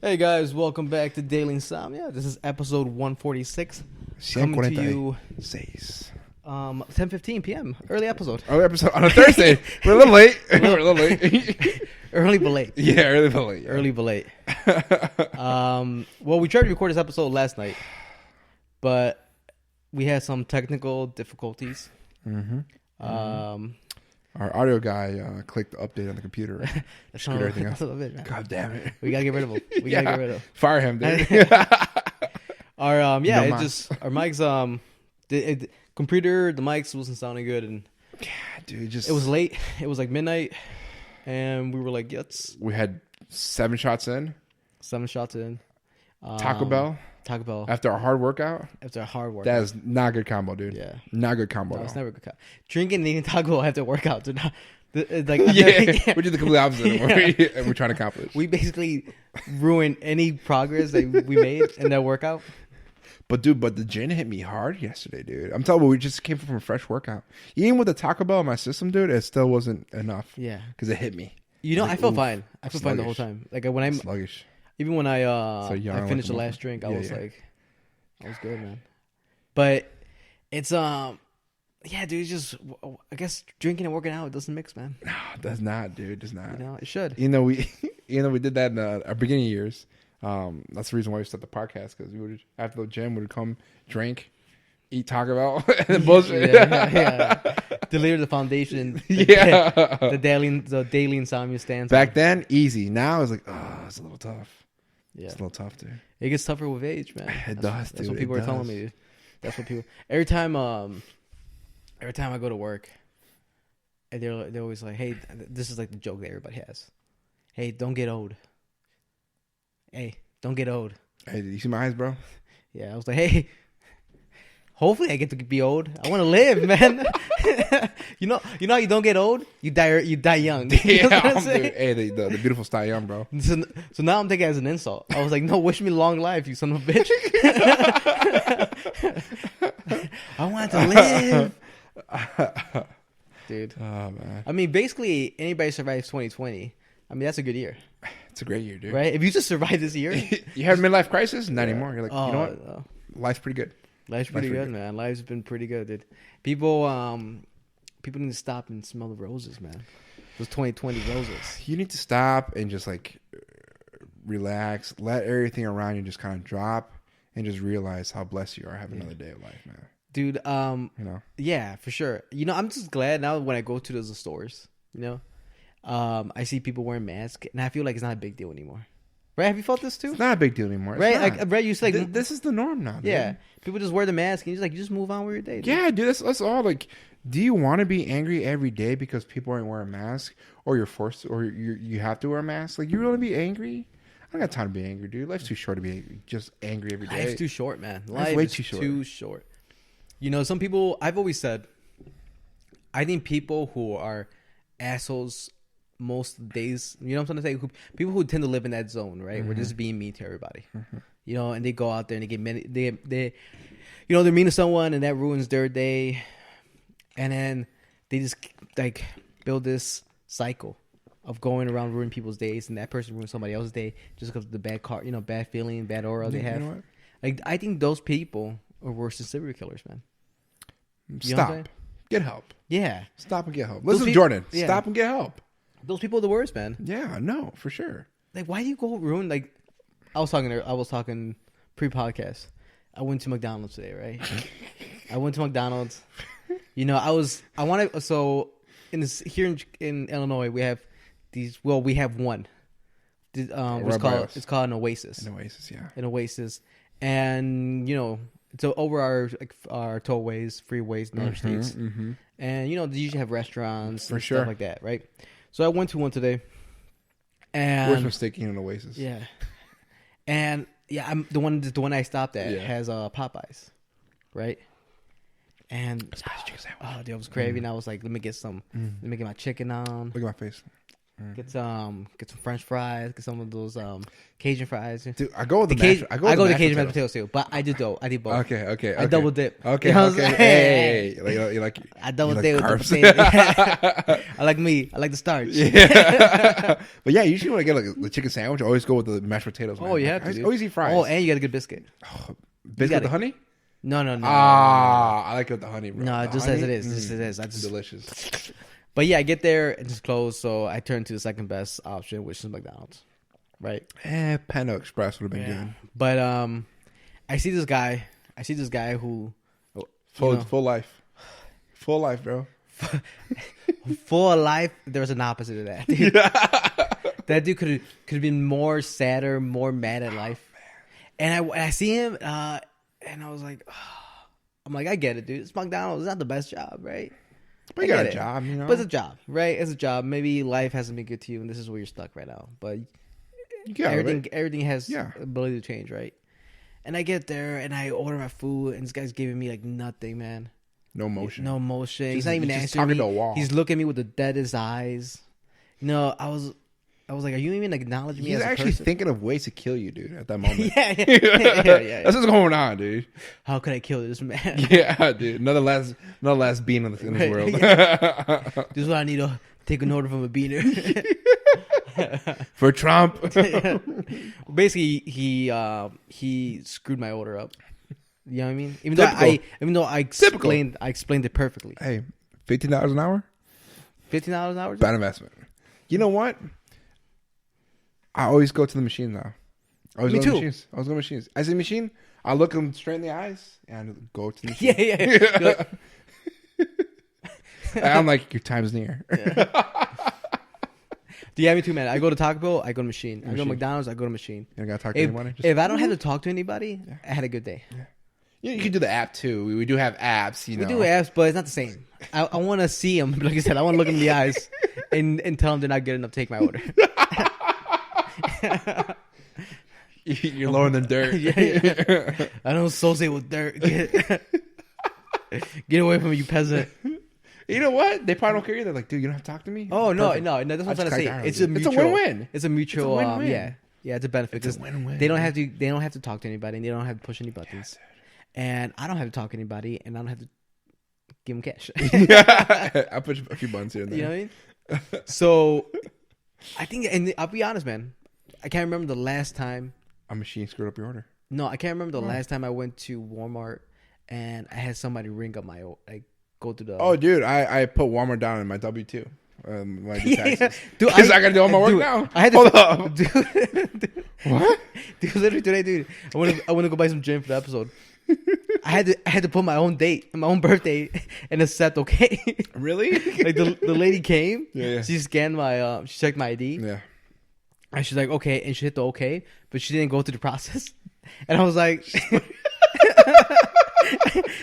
Hey guys, welcome back to Daily Insomnia. This is episode 146. Coming to you 10:15 p.m. Early episode. Early episode on a Thursday. We're a little late. We're a little late. Early but late. Yeah, early but late. Yeah. Early but late. Well, we tried to record this episode last night, but we had some technical difficulties. Our audio guy clicked the update on the computer. Screwed everything up. God damn it. We gotta get rid of him. We gotta get rid of him. Fire him, dude. Our mics, the computer, the mics wasn't sounding good, and yeah, dude, it was late. It was like midnight, and we were like, we had 7 shots in. 7 shots in. Taco Bell. After a hard workout. That is not a good combo, dude. Yeah. Not a good combo. No, it's never a good combo. Drinking and eating Taco Bell after workouts are not. Like, yeah, we did the complete opposite of what we're trying to accomplish. We basically ruined any progress that we made in that workout. But the gin hit me hard yesterday, dude. I'm telling you, we just came from a fresh workout. Even with the Taco Bell in my system, dude, it still wasn't enough. Yeah. Because it hit me. You know, I felt fine. I felt fine the whole time. Like when I'm sluggish. Even when I finished the last drink, I was like, I was good, man. But it's yeah, dude. It's just, I guess drinking and working out, it doesn't mix, man. No, it does not, dude. It does not. You know, it should. We did that in our beginning years. That's the reason why we started the podcast, because we would, after the gym, we would come drink, eat Taco Bell, and then bullshit. Yeah. Deliver the foundation. The daily insomnia stands. Back then, easy. Now it's like, it's a little tough. Yeah, it's a little tough, dude. It gets tougher with age, man. That's what people are telling me, dude. That's what people. Every time I go to work, and they're always like, "Hey, this is like the joke that everybody has. Hey, don't get old. Hey, don't get old. Hey, did you see my eyes, bro? Yeah, I was like, hey, hopefully I get to be old. I want to live, man. you know how you don't get old? You die young. You know what I'm saying? Hey, the beautiful style young, bro. So now I'm taking it as an insult. I was like, no, wish me long life, you son of a bitch. I want to live. Dude. Oh, man. I mean, basically, anybody survives 2020. I mean, that's a good year. It's a great year, dude. Right? If you just survive this year. You have a midlife crisis? Not anymore. You're like, you know what? No. Life's pretty good. Life's pretty good, man. Life's been pretty good, dude. People need to stop and smell the roses, man. Those 2020 roses. You need to stop and just like relax. Let everything around you just kind of drop and just realize how blessed you are having another day of life, man. Dude, you know? Yeah, for sure. You know, I'm just glad now when I go to those stores, you know, I see people wearing masks, and I feel like it's not a big deal anymore. Right? Have you felt this too? It's not a big deal anymore. Right? Like, right? You like this is the norm now. Dude. Yeah. People just wear the mask, and you just move on with your day. Dude. Yeah, dude. That's all. Like, do you want to be angry every day because people aren't wearing masks, or you're forced, or you have to wear a mask? Like, you really be angry? I don't got time to be angry, dude. Life's too short to be just angry every day. Life's too short, man. Life's way too short. You know, some people. I've always said, I think people who are assholes most days, you know what I'm trying to say? People who tend to live in that zone, right? Where they're just being mean to everybody. You know, and they go out there and they get many, they you know, they're mean to someone and that ruins their day. And then they just like build this cycle of going around ruining people's days, and that person ruins somebody else's day just because of the bad bad feeling, bad aura they have. You know what? Like, I think those people are worse than serial killers, man. Stop. Get help. Yeah. Stop and get help. Listen to Jordan. Yeah. Stop and get help. Those people are the worst, man. Yeah, no, for sure. Like, why do you go ruin? Like, I was talking pre-podcast. I went to McDonald's today, right? I went to McDonald's. You know, here in Illinois, we have these. Well, we have one. It's called an Oasis. An Oasis, yeah. An Oasis, and you know, it's over our tollways, freeways in other states, and you know, they usually have restaurants and stuff like that, right? So I went to one today, and worst mistake in an Oasis. Yeah, and yeah, I'm the one I stopped at has Popeyes, right? And spicy chicken sandwich. Oh, dude, I was craving. I was like, let me get some. Let me get my chicken on. Look at my face. Get some French fries. Get some of those Cajun fries. Dude, I go with the Cajun. I go with with the Cajun mashed potatoes too, but I do both. Okay. I double dip. Okay. You know what I'm Okay. saying? Hey. You like I double you dip like with the carbs? potato. I like meat. I like the starch. Yeah. But yeah, usually when I get like the chicken sandwich, I always go with the mashed potatoes. Oh, you have to. I always eat fries. Oh, and you got a good biscuit. Biscuit with the honey? No. I like it with the honey, bro. No, just as it is. Just as it is. Delicious. But yeah, I get there and it's closed, so I turn to the second best option, which is McDonald's. Right? Panda Express would have been good. But I see this guy who Full life, bro. full life. There's an opposite of that. Dude. That dude could have been more sadder, more mad at life. And I see him, and I was like, I'm like, I get it, dude. It's McDonald's. It's not the best job, right? But you got a job, you know. But it's a job, right? It's a job. Maybe life hasn't been good to you, and this is where you're stuck right now. But everything has ability to change, right? And I get there, and I order my food, and this guy's giving me like nothing, man. No motion. He's not even answering me. To a wall. He's looking at me with the deadest eyes. You know, I was like, are you even acknowledging me as a person? He's actually thinking of ways to kill you, dude, at that moment. yeah. That's what's going on, dude. How could I kill this man? Yeah, dude. Another last bean in this world. This is what I need to take an order from a beaner. For Trump. Basically, he screwed my order up. You know what I mean? Even though I explained it perfectly. Hey, $15 an hour? $15 an hour? Bad investment. You know what? I always go to the machine now. Me too. I was going to machines. I see machine. I look them straight in the eyes and go to the machine. Yeah. I'm like, your time's near. Yeah, me too, man. I go to Taco Bell, I go to machine. I go to McDonald's, I go to machine. You don't got to talk to anyone? If I don't have to talk to anybody, I had a good day. Yeah. You can do the app too. We do have apps, you know. We do apps, but it's not the same. I want to see them. Like I said, I want to look them in the eyes and tell them they're not good enough to take my order. You're lowering them dirt. Yeah. I don't associate with dirt. Get away from me, you peasant. You know what? They probably don't care either. Like, dude, you don't have to talk to me. Oh, no. That's what I'm trying to say. It's a win-win. It's a mutual. It's a win-win. Yeah, it's a benefit. It's a win-win. They don't have to talk to anybody, and they don't have to push any buttons. And I don't have to talk to anybody, and I don't have to give them cash. I push a few buttons here and there. You know what I mean? So, I think, and I'll be honest, man. I can't remember the last time a machine screwed up your order. No, I can't remember the last time I went to Walmart and I had somebody ring up my go to the. Oh, dude, I put Walmart down in my W-2. My taxes. Dude, I gotta do all my work now. I had to hold up. Dude, what? Dude, literally today, dude. I want to go buy some gin for the episode. I had to put my own date, my own birthday, and accept okay. Really? Like the lady came. Yeah. She scanned my she checked my ID. Yeah. And she's like, okay, and she hit the okay, but she didn't go through the process. And I was like,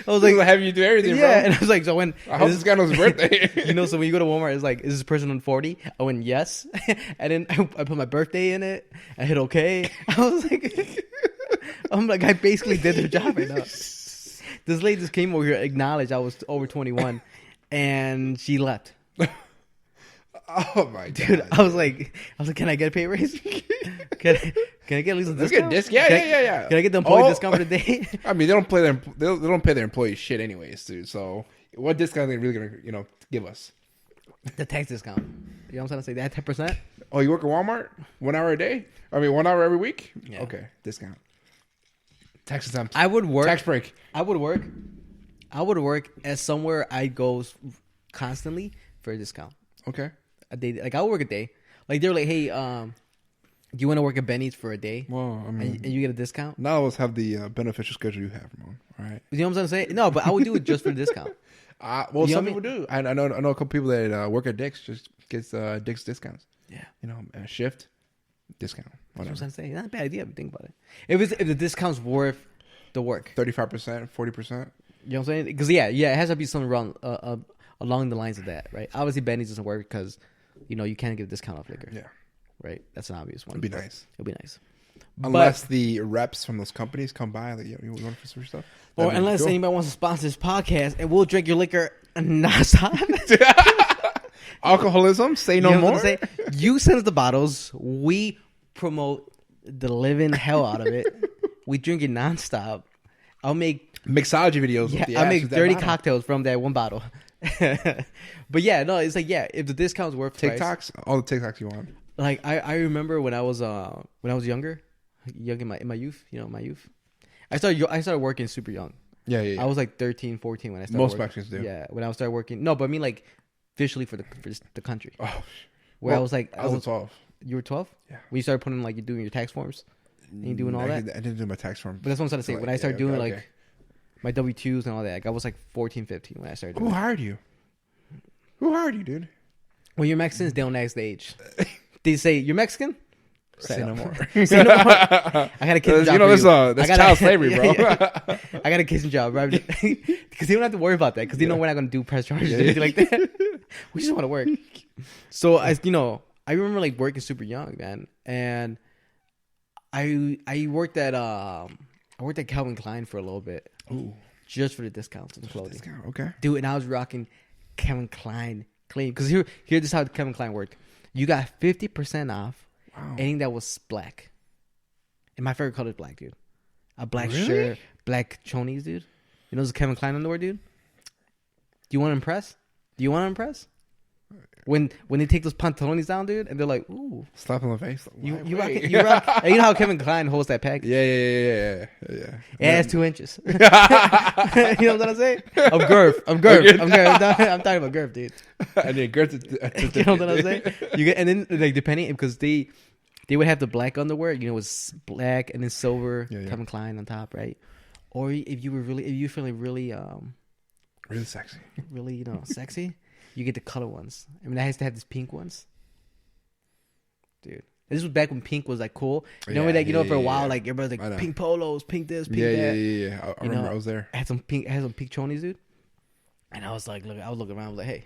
have you do everything, bro? Yeah, and I was like, so when I hope this guy knows his birthday. You know, so when you go to Walmart, it's like, is this person on 40? I went yes, and then I put my birthday in it. I hit okay. I was like, I basically did their job right now. This lady just came over here, acknowledged I was over 21, and she left. Oh my god, dude! I was like, can I get a pay raise? Can I get at least a discount? Yeah. Can I get the employee discount for the day? I mean, they don't pay their employees shit anyways, dude. So what discount are they really gonna give us? The tax discount. You know what I'm trying to say? That 10%. Oh, you work at Walmart 1 hour a day? I mean, 1 hour every week? Yeah. Okay, discount. Tax exempt. I would work. Tax break. I would work at somewhere I go constantly for a discount. Okay. A day, like I would work a day. Like they were like, hey, do you want to work at Benny's for a day? Well, I mean, and you get a discount. Not all of us have the beneficial schedule you have, Ramon. All right. You know what I'm trying to say? No, but I would do it just for the discount. Well, some people do. I know a couple people that work at Dick's just gets Dick's discounts. Yeah. You know, a shift discount. Whatever. That's what I'm saying. Not a bad idea if you think about it. If the discount's worth the work. 35%, 40%. You know what I'm saying? Because yeah, it has to be something wrong along the lines of that, right? Obviously, Benny's doesn't work because you can't get a discount off liquor. Yeah. Right? That's an obvious one. It'd be nice. Unless the reps from those companies come by, like, you want for some stuff? Or unless anybody wants to sponsor this podcast and we'll drink your liquor nonstop. Alcoholism, say no more. Say? You send us the bottles. We promote the living hell out of it. We drink it nonstop. I'll make mixology videos. Yeah, with the I'll ass make with dirty that cocktails from that one bottle. But yeah, no, it's like if the discount's worth TikToks, price, all the TikToks you want. Like I remember when I was younger, young in my youth, my youth. I started working super young. Yeah. I was like 13, 14 when I started. Most working. Mexicans do. Yeah, when I started working. No, but I mean like officially for the country. Oh, where I was like, I was 12. You were 12? Yeah. When you started putting like you're doing your tax forms, and you doing all that. I didn't do my tax form. But that's what I'm trying to say. When I started doing like my W-2s and all that, like, I was like 14, 15 when I started doing Who hired you? Who hired you, dude? When you're Mexicans, they don't ask the age. They say, you're Mexican? Say no more. Say no more. I got a kissing job. That's child slavery, bro. I got a kissing job, right? Because they don't have to worry about that. Because they know we're not going to do press charges or anything like that. We just want to work. So, I remember like working super young, man. And I worked at Calvin Klein for a little bit. Ooh. Just for the discounts on the clothing. Discount, okay. Dude, and I was rocking Calvin Klein clean. Because here this is how Calvin Klein worked. You got 50% off anything that was black. And my favorite color is black, dude. A black shirt, black chonies, dude. You know those Calvin Klein underwear, dude? Do you want to impress? When they take those pantalones down, dude, and they're like, ooh. Slap in the face. You rock. And you know how Calvin Klein holds that pack? Yeah. It has 2 inches. You know what I'm saying? I'm girth. I'm talking about girth, dude. I need girth. You know what I'm saying? You get, and then like depending, because they would have the black underwear, it was black and then silver, Calvin Klein on top, right? Or if you're feeling really sexy, really sexy, you get the color ones. I mean, I used to have these pink ones, dude. This was back when pink was like cool. For a while, like everybody's like pink polos, pink this, pink that. Yeah. I remember I was there. I had some pink chonies, dude. And I was like, I was looking around, I was like, hey,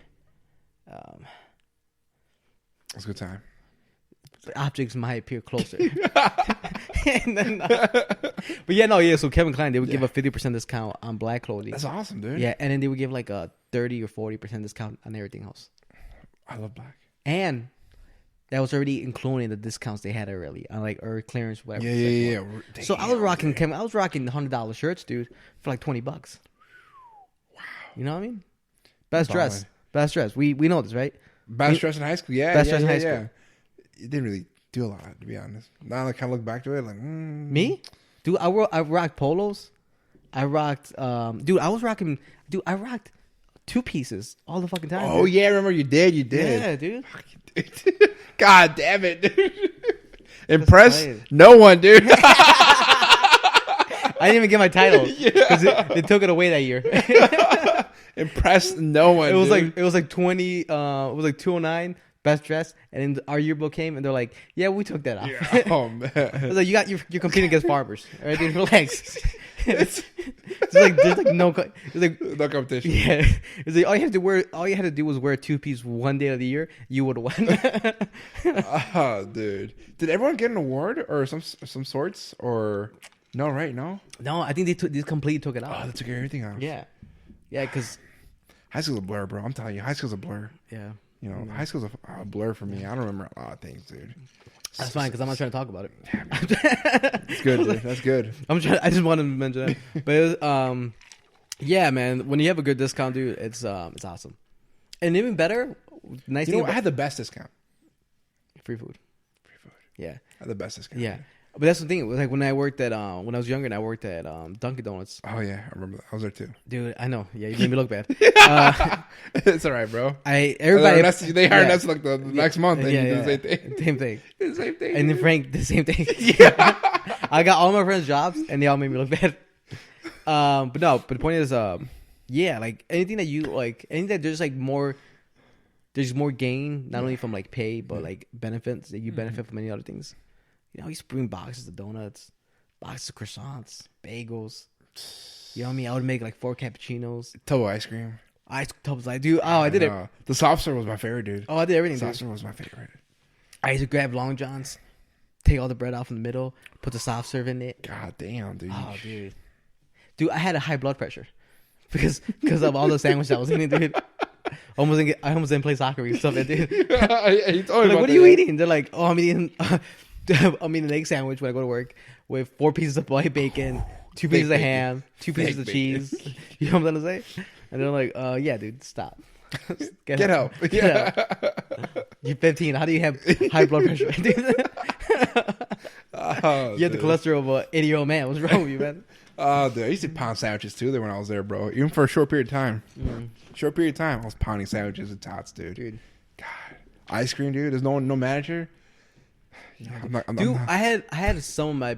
it's a good time. Objects might appear closer. And then, so Calvin Klein, they would give a 50% discount on black clothing. That's awesome, dude. Yeah, and then they would give like a 30 or 40% discount on everything else. I love black. And that was already including the discounts they had already on like clearance, whatever. Yeah. So I was rocking $100 shirts, dude, for like $20. Wow. You know what I mean? Best dress. We know this, right? Best dress in high school. Yeah. Best dress in high school. You didn't really do a lot, to be honest. Now I kind of look back to it like, Me? Dude, I rocked polos. I rocked, I rocked 2 pieces all the fucking time. Oh, dude. yeah, I remember you did. Yeah, dude. God damn it, dude. Impress no one, dude. I didn't even get my title because they took it away that year. Impress no one. It was like 20. It was like 209 best dress, and then our yearbook came, and they're like, "Yeah, we took that off." Yeah. Oh man, it's like you're competing against farmers. All right, dude, relax. It's like there's like no competition. Yeah, it's like all you had to do was wear a 2-piece one day of the year. You would have won. Oh, dude, did everyone get an award or some sorts or no? Right? No, I think they completely took it out. Oh, they took everything out. Yeah, because high school's a blur, bro. I'm telling you, high school's a blur. Yeah. High school's a blur for me. I don't remember a lot of things, dude. That's fine because I'm not trying to talk about it. That's good, dude. That's good. I just wanted to mention that. But it was, yeah, man. When you have a good discount, dude, it's awesome. And even better, nice thing. I had the best discount. Free food. Yeah. I had the best discount. Yeah. But that's the thing. It was like when I worked at when I was younger and I worked at Dunkin' Donuts. Oh yeah, I remember that. I was there too. Dude, I know. Yeah, you made me look bad. It's all right, bro. They hired us like the next month. And you do the same thing. Same thing. And then Frank did the same thing. Yeah. I got all my friends jobs and they all made me look bad. But the point is, like anything that you like, anything that there's more gain not only from like pay but like benefits that you benefit from any other things. I used to bring boxes of donuts, boxes of croissants, bagels. You know what I mean? I would make like 4 cappuccinos. Tubbo ice cream. Tubs like, dude. Oh, I did it. The soft serve was my favorite, dude. Oh, I did everything. Soft serve was my favorite. I used to grab Long Johns, take all the bread off in the middle, put the soft serve in it. God damn, dude. Oh, dude, I had a high blood pressure because of all the sandwiches I was eating, dude. I almost didn't play soccer and stuff, dude. He told me Like, about what are that, you yeah. eating? They're like, oh, I'm eating an egg sandwich when I go to work with 4 pieces of white bacon, 2 pieces of ham, 2 pieces of cheese. You know what I'm trying to say? And they're like, yeah, dude, stop. Get out. Get out. You're 15. How do you have high blood pressure? Oh, You have the cholesterol of an 80-year-old man. What's wrong with you, man? Oh, dude, I used to pound sandwiches too there when I was there, bro. Even for a short period of time. Short period of time, I was pounding sandwiches and tots, dude. God, ice cream, dude. There's no manager. I'm Dude, not. I had some of my.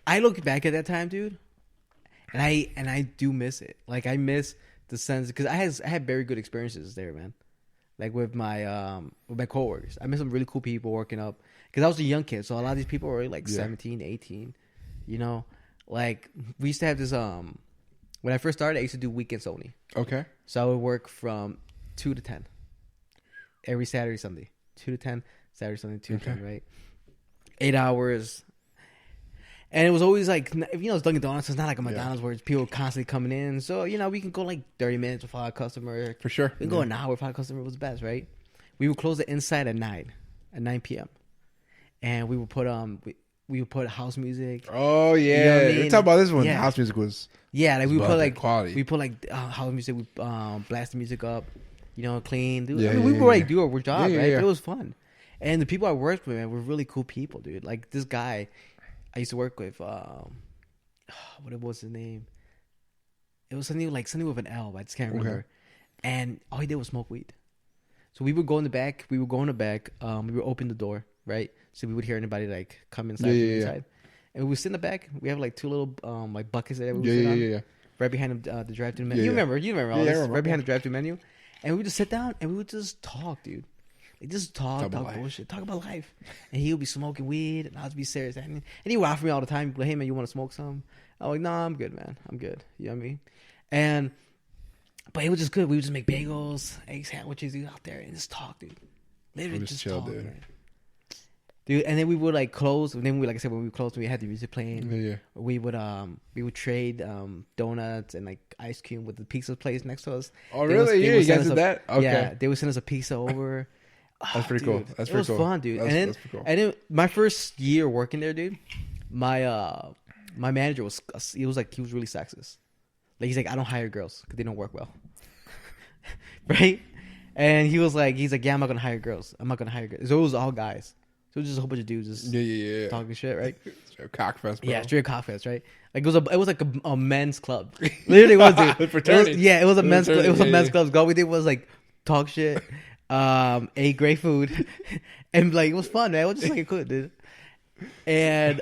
I look back at that time, dude, and I do miss it. Like I miss the sense because I had very good experiences there, man. Like with my coworkers, I met some really cool people working up because I was a young kid, so a lot of these people were like 17, 18. You know, like we used to have this. When I first started, I used to do weekends only. Okay. So I would work from 2 to 10 every Saturday, Sunday. 2 to 10, Saturday, Sunday, 2 to 10, right? 8 hours. And it was always like, it's Dunkin' Donuts. It's not like a McDonald's where it's people constantly coming in. So, we can go like 30 minutes without a customer. For sure. We can go an hour without a customer. It was the best, right? We would close the inside at 9 p.m. And we would put we would put house music. Oh yeah, You know what I mean? We're talking about this one. Yeah. House music was Like we would put like quality. We put like house music. We blast the music up. Clean. Dude. Yeah, we would like do our job, Yeah, right? yeah. It was fun, and the people I worked with, man, were really cool people, dude. Like this guy, I used to work with. What was his name? It was something with an L. I just can't remember. And all he did was smoke weed. So we would go in the back. We would open the door, right? So we would hear anybody like come inside. Inside. And we would sit in the back. We have like 2 little like buckets that we would sit on. Right behind the drive-thru menu. You remember all this? remember. Right behind the drive-thru menu. And we would just sit down and we would just talk, dude. Like just talk bullshit, talk about life. And he would be smoking weed and I would be serious. And he would offer me all the time, like, hey man, you want to smoke some? I'm like, nah, I'm good, man. I'm good. You know what I mean? But it was just good. We would just make bagels, egg sandwiches, dude, out there and just talk, dude. Literally just chill, talk, dude. man. Dude, and then we would like close. And then like I said, when we closed, we had the music playing. We would trade donuts and like ice cream with the pizza place next to us. Oh really? You guys did that? Okay. Yeah, they would send us a pizza over. That's pretty cool. That's pretty cool. It was fun, dude. That's pretty cool. And then my first year working there, dude, my manager was really sexist. Like he's like, I don't hire girls because they don't work well, right? And he's like, yeah, I'm not gonna hire girls. I'm not gonna hire girls. So it was all guys. So it was just a whole bunch of dudes just talking shit, right? Straight cockfest, bro. Yeah, straight cockfest, right? Like it was like a men's club. Literally was, dude. Fraternity. It was a men's club. It was a men's club. All we did was like talk shit, ate great food, and like it was fun, man. It was just like good, dude. And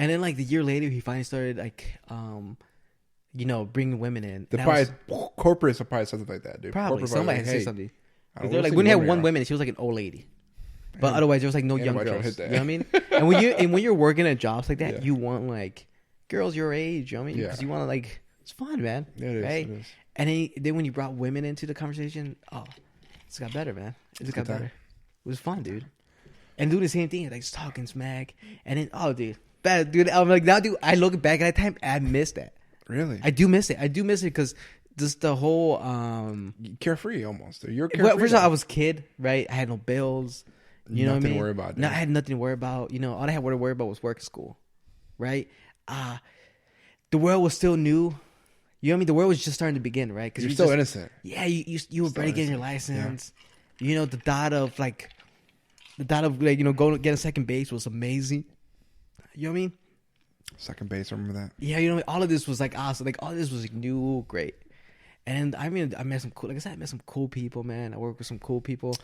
then like the year later, he finally started like bringing women in. Corporates are probably something like that, dude. Probably somebody had to say something. They're like, we when you have one woman, she was like an old lady. But otherwise, there was like no young girls. You know what I mean? And when you're working at jobs like that, you want like girls your age. You know what I mean? Because you want to like, it's fun, man. Yeah, it is. Right? It is. And then when you brought women into the conversation, it's got better, man. It just got better. It was fun, dude. And do the same thing, like just talking smack. And then, bad, dude. I'm like, now, dude, I look back at that time, I miss that. Really? I do miss it. because just the whole carefree almost. You're carefree. Well, first of all, I was a kid, right? I had no bills. You know what I mean? Nothing to worry about. No, I had nothing to worry about. All I had to worry about was work and school, right? The world was still new. You know what I mean? The world was just starting to begin, right? Because you're still innocent. Yeah, you were barely getting your license. Yeah. The thought of going to get a second base was amazing. You know what I mean? Second base, I remember that. Yeah, all of this was like awesome. Like all of this was like new, great. And I met some cool, like I said, I met some cool people, man. I worked with some cool people.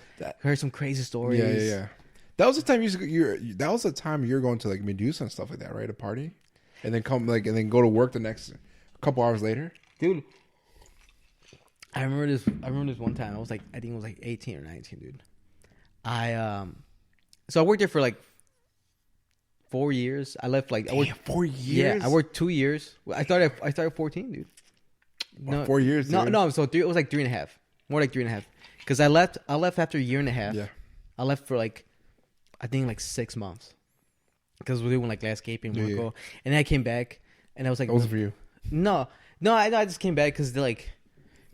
Heard some crazy stories. Yeah. That was the time that was the time you were going to like Medusa and stuff like that, right? A party, and then go to work the next couple hours later. Dude, I remember this one time. I think it was like 18 or 19, dude. So I worked there for like 4 years. I left like 4 years. Yeah, I worked 2 years. I started 14, dude. No, 4 years. Dude. No. So it was like 3.5. More like 3.5. Because I left after a year and a half. Yeah. I left for like, I think like 6 months. Because we're doing like landscaping, and then I came back, and I was like, that wasn't for you. No, I just came back because they're like,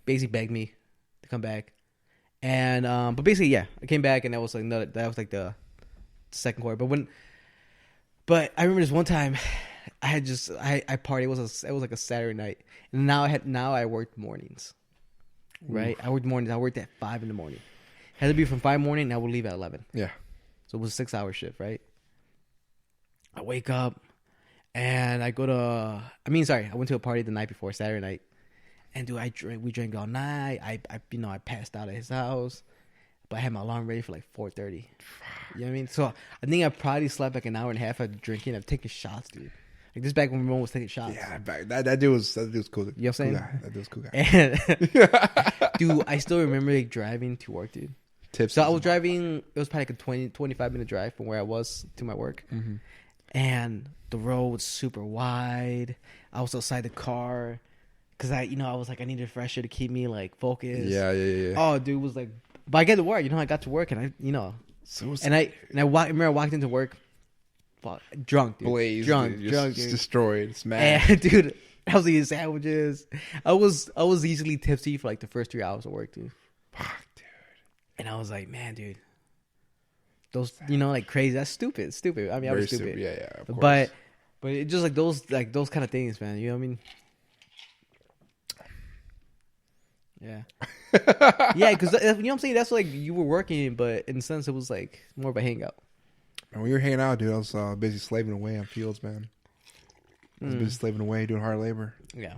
basically begged me to come back. And but basically, yeah, I came back, and that was like the second quarter. But I remember this one time, I partied. It was like a Saturday night, and now I worked mornings, right? I worked mornings. I worked at 5 a.m. Had to be from 5 a.m, and I would leave at 11. Yeah. So it was a 6-hour shift, right? I wake up, and I went to a party the night before, Saturday night. And dude, we drank all night. I passed out at his house, but I had my alarm ready for like 4:30. You know what I mean? So I think I probably slept like an hour and a half of drinking. I've taken shots, dude. Like this back when Ramon was taking shots. Yeah, that dude was cool. You know what I'm saying? That dude was cool guy. And dude, I still remember like driving to work, dude. Tips. So I was driving. It was probably like a 25-minute drive from where I was to my work, and the road was super wide. I was outside the car. Cause I was like, I needed fresh air to keep me like focused. Yeah. Oh, dude, it was like, but I get to work. I got to work, and I remember I walked into work, drunk, dude. Blazed, drunk, dude. Dude. Destroyed, smashed. And dude, I was eating sandwiches. I was easily tipsy for like the first 3 hours of work, dude. Fuck, dude. And I was like, man, dude, those, like crazy. That's stupid. I mean, I was stupid. Yeah, of course. But it just like those kind of things, man. You know what I mean? Yeah. Yeah, because you know what I'm saying? That's like you were working, but in a sense, it was like more of a hangout. And when you were hanging out, dude, I was busy slaving away on fields, man. I was busy slaving away, doing hard labor. Yeah.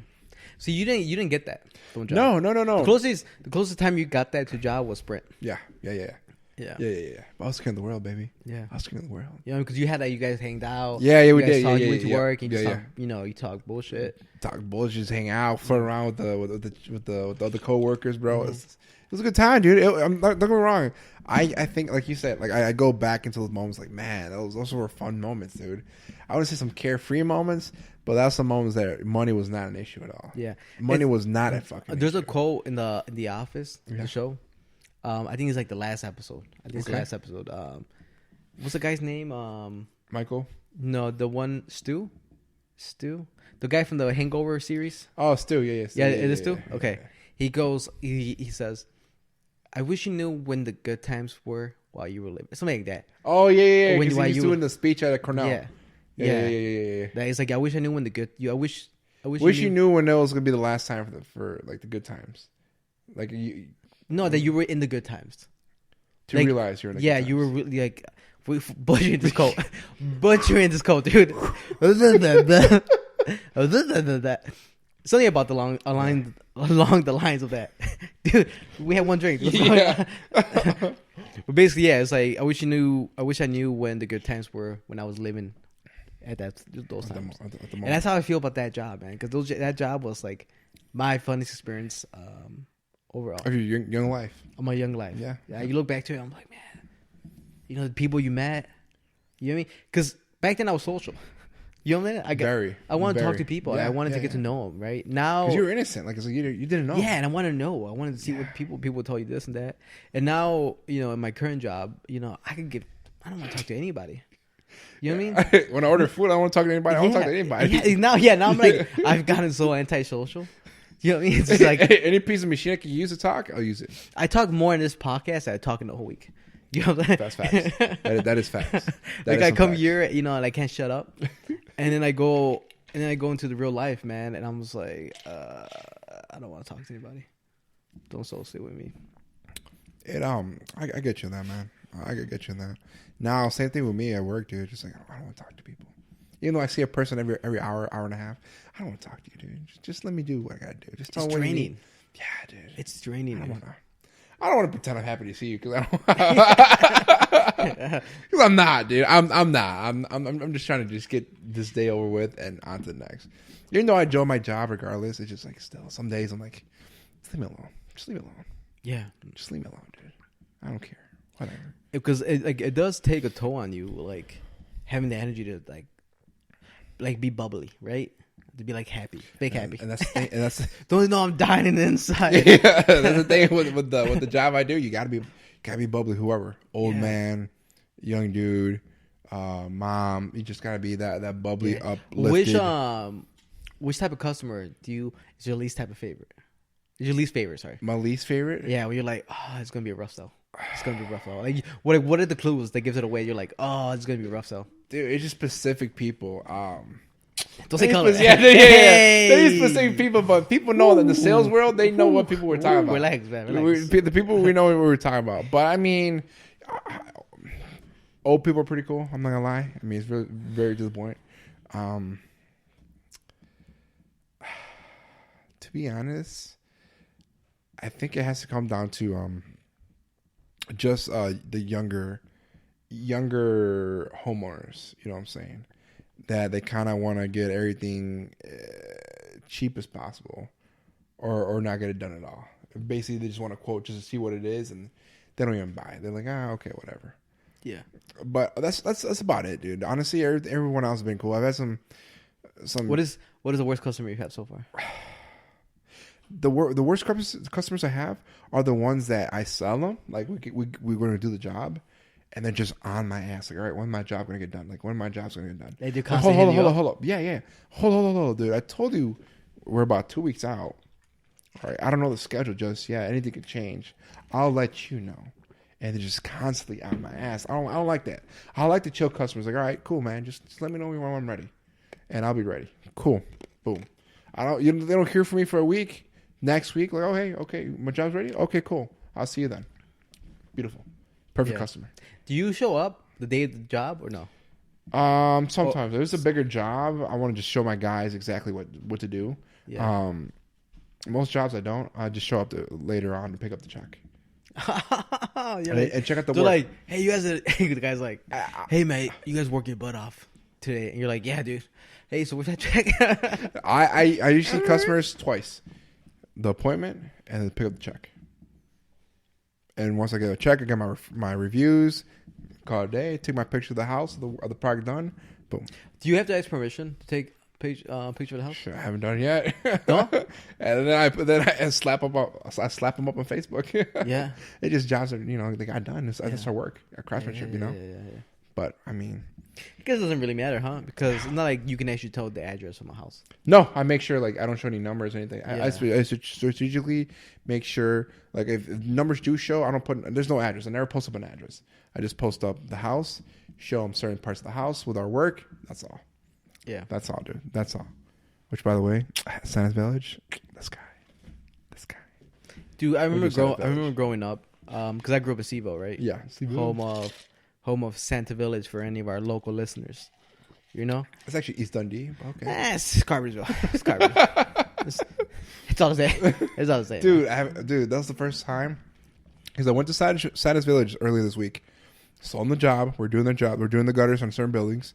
So you didn't get that from a job? No. The closest time you got that to a job was Sprint. Yeah. Yeah. I was king of the world, baby. Yeah. I was king of the world. Because you had that. You guys hanged out. Yeah, we you guys did. Talked, Yeah, you went to work. And you yeah, talk, you talk bullshit. Talk bullshit, just hang out, flirt around with the other coworkers, bro. It was a good time, dude. I'm not, don't get me wrong. I think, like you said, like I go back into those moments, like man, those were fun moments, dude. I want to say some carefree moments, but that's some moments that money was not an issue at all. Yeah, money was not a fucking. There's issue. a quote in the Office, the show. I think it's like the last episode. It's the last episode. What's the guy's name? Michael? No, the one Stu, the guy from the Hangover series. Oh, Stu, yeah. Yeah, it is Stu. Okay, he goes. He says, "I wish you knew when the good times were while you were living." Something like that. Oh yeah. When he was doing the speech at Cornell. Yeah. That is like, I wish I knew when the good. I wish you knew when it was gonna be the last time for like the good times, like you. No, that you were in the good times. To realize you're in the good times. You were really like butchering this quote. Butchering this quote, dude. Something about along the lines of that. Dude, we had one drink. Yeah. But basically, yeah, it's like I wish I knew when the good times were when I was living at those times. At the and that's how I feel about that job, man. Because that job was like my funnest experience overall. Of your young life. Of my young life. Yeah. You look back to it, I'm like, man, the people you met. You know what I mean? Because back then I was social. You know what I mean? I wanted to talk to people. Yeah, I wanted to get to know them. Right now, because you were innocent, like you didn't know. Yeah, and I wanted to know. I wanted to see what people tell you this and that. And now, in my current job, I don't want to talk to anybody. You know what I mean? When I order food, I don't want to talk to anybody. I don't want to talk to anybody. Now I'm like, I've gotten so antisocial. You know what I mean? It's just like any piece of machine I can use to talk, I'll use it. I talk more in this podcast than I talk in the whole week. You know what I'm saying? That's facts. That is facts. Like I come here, and I can't shut up, and then I go into the real life, man, and I'm just like, I don't want to talk to anybody. Don't associate with me. I get you in that, man. I get you in that. Now, same thing with me at work, dude. Just like I don't want to talk to people. Even though I see a person every hour and a half, I don't want to talk to you, dude. Just let me do what I gotta do. Just tell me what you need. Yeah, dude. It's draining. I don't want to pretend I'm happy to see you because I'm not, dude. I'm not. I'm just trying to just get this day over with and on to the next. Even though I enjoy my job regardless, it's just like still some days I'm like, just leave me alone. Just leave me alone. Yeah. Just leave me alone, dude. I don't care. Whatever. Because it does take a toll on you, like having the energy to like be bubbly, right? To be like happy, fake happy, and that's the thing, and that's don't know I'm dying inside. Yeah, that's the thing with the job I do. You gotta be bubbly. Whoever, old man, young dude, mom, you just gotta be that bubbly, uplifted. Which type of customer is your least type of favorite? Your least favorite, sorry. My least favorite? Yeah, where you're like, oh, it's gonna be a rough sell. It's gonna be a rough sell. Like, what are the clues that gives it away? You're like, oh, it's gonna be a rough sell. Dude, it's just specific people. Don't say color. Yeah. They're specific people, but people know that in the sales world, they know what people we're talking about. Relax, man. Relax. The people we know what we're talking about. But I mean, old people are pretty cool. I'm not gonna lie. I mean, it's really very to the point. To be honest, I think it has to come down to just the younger homeowners. You know what I'm saying? That they kind of want to get everything cheap as possible, or not get it done at all. Basically, they just want to quote just to see what it is, and they don't even buy it. They're like, okay, whatever. Yeah, but that's about it, dude. Honestly, everyone else has been cool. I've had some. What is the worst customer you've had so far? The worst customers I have are the ones that I sell them. Like we're going to do the job, and they're just on my ass. Like, all right, when's my job going to get done? Like, when my job's going to get done? They do constantly hold up. Yeah. Hold, dude. I told you we're about 2 weeks out. All right, I don't know the schedule just yet. Anything could change. I'll let you know. And they're just constantly on my ass. I don't like that. I like the chill customers. Like, all right, cool, man. Just let me know when I'm ready, and I'll be ready. Cool, boom. They don't hear from me for a week. Next week, like, oh hey, okay, my job's ready. Okay, cool. I'll see you then. Beautiful, perfect customer. Do you show up the day of the job or no? Sometimes if it's a bigger job, I want to just show my guys exactly what to do. Yeah. Most jobs I don't. I just show up later on to pick up the check. And check out the work. Like, hey, you guys. The guy's like, hey, mate, you guys work your butt off today, and you're like, yeah, dude. Hey, so where's that check? I usually see customers twice. The appointment and then pick up the check. And once I get a check, I get my reviews, call it a day, take my picture of the house, of the product done, boom. Do you have to ask permission to take picture of the house? Sure, I haven't done it yet. No? And then I slap them up on Facebook. Yeah. It just jobs are, they got done. That's our work, our craftsmanship, Yeah. But I mean, I guess it doesn't really matter, huh? Because it's not like you can actually tell the address of my house. No, I make sure like I don't show any numbers or anything. Yeah. I strategically make sure like if numbers do show, I don't put. There's no address. I never post up an address. I just post up the house, show them certain parts of the house with our work. That's all. Yeah, that's all, dude. That's all. Which, by the way, Santa's Village. This guy. Dude, I remember growing up, because I grew up in Sevo, right? Yeah, Sevo. Home of Santa Village for any of our local listeners. You know? It's actually East Dundee. Okay. It's Cartersville. It's Cartersville. It's all the same. It's all the same. Dude, that was the first time. Because I went to Santa's Village earlier this week. Saw them the job. We're doing their job. We're doing the gutters on certain buildings.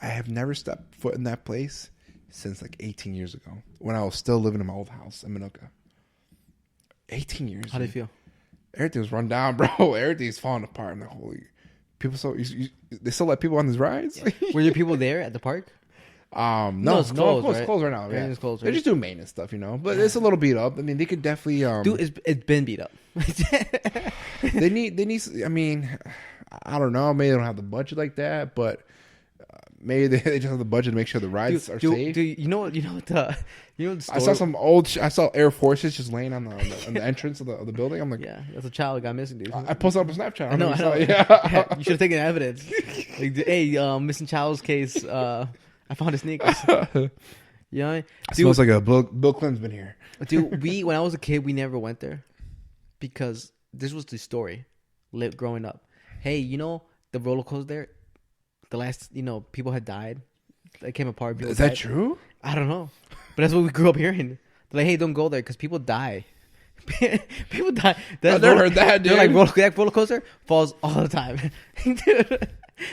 I have never stepped foot in that place since like 18 years ago. When I was still living in my old house in Minooka. 18 years. How do you feel? Everything's run down, bro. Everything's falling apart. I'm like, holy... People they still let people on these rides. Yeah. Were there people there at the park? No, it's closed. It's closed right now. Yeah. It's closed, right? They're just doing maintenance stuff, But it's a little beat up. I mean, they could definitely. Dude, it's been beat up. They need. I mean, I don't know. Maybe they don't have the budget like that, but maybe they just have the budget to make sure the rides are safe. Dude, you know what the I saw Air Forces just laying on the entrance of the building. I'm like, yeah, that's a child that got missing, dude. I posted up a Snapchat. I know. Yeah, you should have taken evidence. Like, hey, missing child's case. I found his sneakers. You know, it smells like a Bill Clinton's been here. Dude, when I was a kid, we never went there because this was the story. Growing up, hey, the roller coaster there. The last, people had died. They came apart. Is that true? I don't know. But that's what we grew up hearing. They're like, hey, don't go there because people die. People die. I've never heard that, dude. They're like, that roller coaster falls all the time. Dude.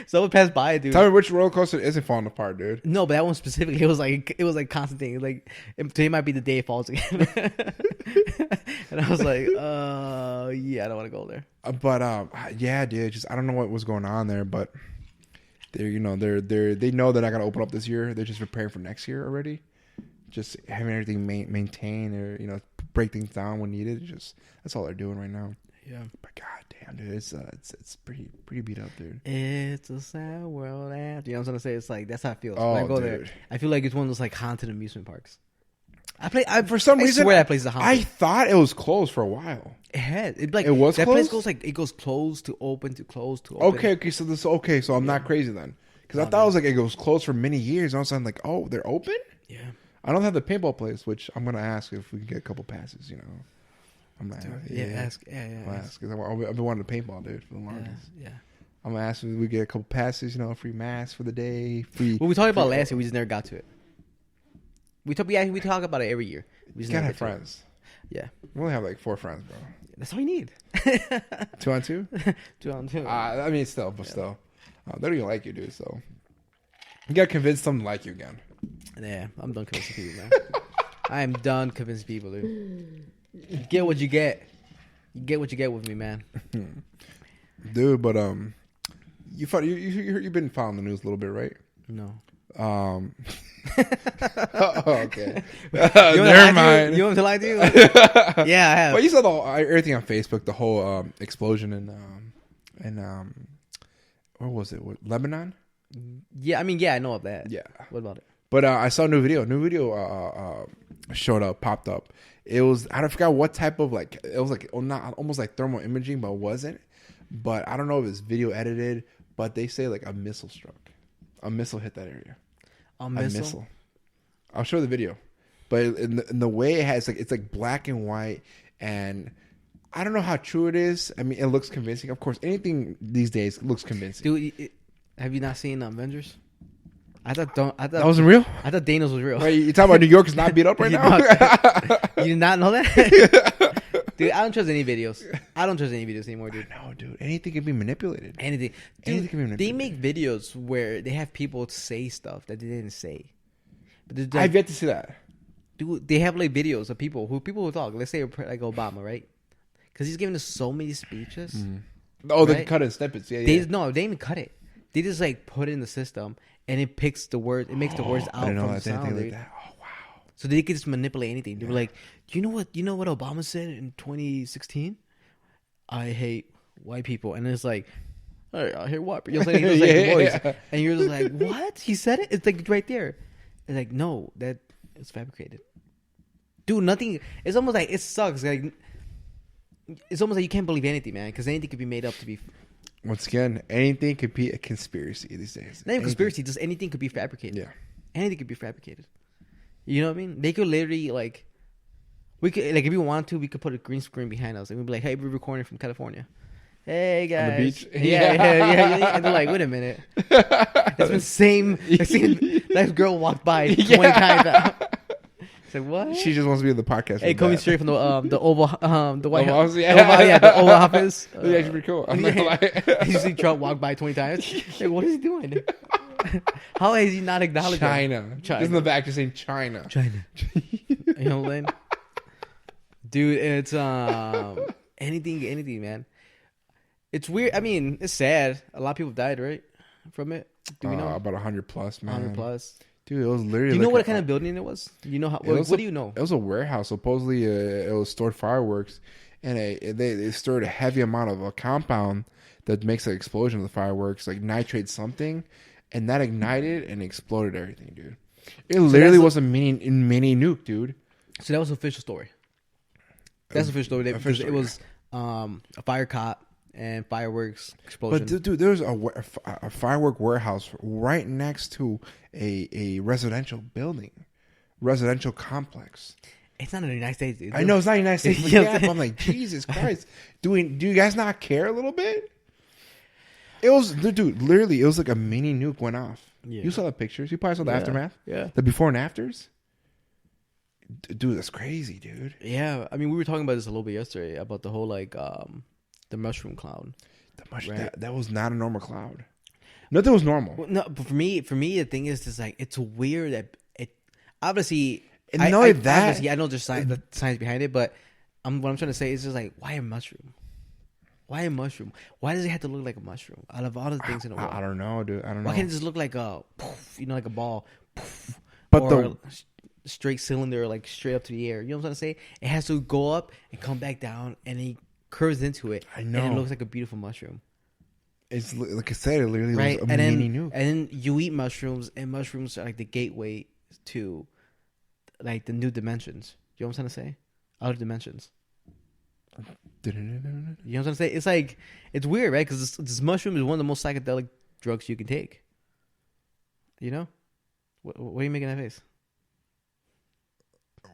Someone passed by, dude. Tell me which roller coaster isn't falling apart, dude. No, but that one specifically, it was like constant thing. Like, today might be the day it falls again. And I was like, yeah, I don't want to go there. But yeah, dude. Just I don't know what was going on there, but they know they're not gonna open up this year. They're just preparing for next year already. Just having everything maintained or break things down when needed. That's all they're doing right now. Yeah. But goddamn, dude, it's pretty beat up, dude. It's a sad world. You know what I'm trying to say? It's like that's how I feel. Oh, when I go dude. there, I feel like it's one of those like haunted amusement parks. For some reason, swear that place is haunted. I thought it was closed for a while. It had. It like It was that closed? place goes it goes closed to open to close to open. Okay. So I'm not crazy then, because I thought it was like it was closed for many years. And all of a sudden, like, oh, they're open. Yeah. I don't have the paintball place, which I'm gonna ask if we can get a couple passes. You know, I'm gonna Ask. I'll ask because I've been wanting to paintball, dude, for the longest. Yeah. I'm gonna ask if we get a couple passes. You know, free mass for the day. Free. Well, we talked about last year. We just never got to it. We talk about it every year. We You just gotta never have get to it. friends. Yeah. We only have like 4 friends, bro. That's all you need. 2 on 2. 2 on 2. I mean, still. They don't even like you, dude. So you gotta convince them to like you again. Yeah, I'm done convincing people, man. I am done convincing people, dude. You get what you get. You get what you get with me, man. Dude, but you've been following the news a little bit, right? No. Okay. Never mind. You want me to lie to you? Yeah, I have. But you saw everything on Facebook, the whole explosion in what was it? Lebanon? Yeah, I mean, yeah, I know of that. Yeah. What about it? But I saw a new video. Popped up. It was, I don't forgot what type of like, it was like not almost like thermal imaging, but it wasn't. But I don't know if it's video edited, but they say like a missile struck. A missile hit that area. A missile? I'll show the video. But in the way it has, like, it's like black and white, and I don't know how true it is. I mean, it looks convincing. Of course, anything these days looks convincing. Dude, have you not seen Avengers? I thought that wasn't real. I thought Thanos was real. Wait, you talking about New York is not beat up right now? You did not know that? Dude, I don't trust any videos. I don't trust any videos anymore, dude. No, dude. Anything can be manipulated. Anything. Dude, Anything can be manipulated. they make videos where they have people say stuff that they didn't say. But like, I've yet to see that. Dude, they have like videos of people who talk. Let's say like Obama, right? Because he's giving us so many speeches. Mm. Oh, they right? cut it in snippets. Yeah, No, they didn't even cut it. They just like put it in the system, and it picks the words. It makes the words out from the sound. Like that. Oh wow! So they could just manipulate anything. They were like, "You know what? You know what Obama said in 2016? I hate white people." And it's like, I hate white people. You know what I'm saying? He was like the voice, and you're just like, "What? He said it? It's like right there." It's like, no, that it's fabricated. Dude, nothing. It's almost like it sucks. Like it's almost like you can't believe anything, man, because anything could be made up to be. Once again, anything could be a conspiracy these days. Not even conspiracy, just anything could be fabricated. Yeah. Anything could be fabricated. You know what I mean? They could literally, like, we could, like, if we wanted to, we could put a green screen behind us and we'd be like, hey, we're recording from California. Hey, guys. On the beach? Yeah. And they're like, wait a minute. It's been same. I've seen that girl walked by 20 times now. It's like, what? She just wants to be in the podcast. Hey, coming straight from the Oval, the White House. Yeah. The Oval Office. Yeah, actually pretty cool. I'm not gonna lie. You see Trump walk by 20 times. Like, what is he doing? How is he not acknowledging China? Just in the back, just saying China. You know what I mean? Dude, it's anything, man. It's weird. I mean, it's sad. A lot of people died, right, from it. Do we know? About 100 plus, man. 100 plus. Dude, it was literally. Do you know what kind of building it was? You know how? What do you know? It was a warehouse. Supposedly, it was stored fireworks, and they stored a heavy amount of a compound that makes an explosion of the fireworks, like nitrate something, and that ignited and exploded everything, dude. It literally was a mini nuke, dude. So that was an official story. That's official story. It was a fire caught and fireworks explosion. But dude, there's a firework warehouse right next to a residential building, residential complex. It's not in the United States, dude. I know it's not the United States, but yeah, but I'm like, Jesus Christ, do you guys not care a little bit? It was, dude, literally, it was like a mini nuke went off. Yeah. You saw the pictures. You probably saw the aftermath. Yeah, the before and afters. Dude, that's crazy, dude. Yeah, I mean, we were talking about this a little bit yesterday about the whole like the mushroom cloud. That was not a normal cloud. Nothing was normal. Well, no, but for me, the thing is, just like it's weird that it obviously. I know there's science behind it, but what I'm trying to say is just like, why a mushroom? Why a mushroom? Why does it have to look like a mushroom out of all the things in the world? I don't know, dude. I don't know. Why can't it just look like a, poof, like a ball, poof, but or straight cylinder, like straight up to the air? You know what I'm trying to say? It has to go up and come back down, and it curves into it. I know. And it looks like a beautiful mushroom. It's like I said, it literally right? was a mini nuke. And then you eat mushrooms, and mushrooms are like the gateway to like the new dimensions. You know what I'm trying to say? Other dimensions. You know what I'm trying to say? It's like, it's weird, right? Because this mushroom is one of the most psychedelic drugs you can take. You know? What are you making that face?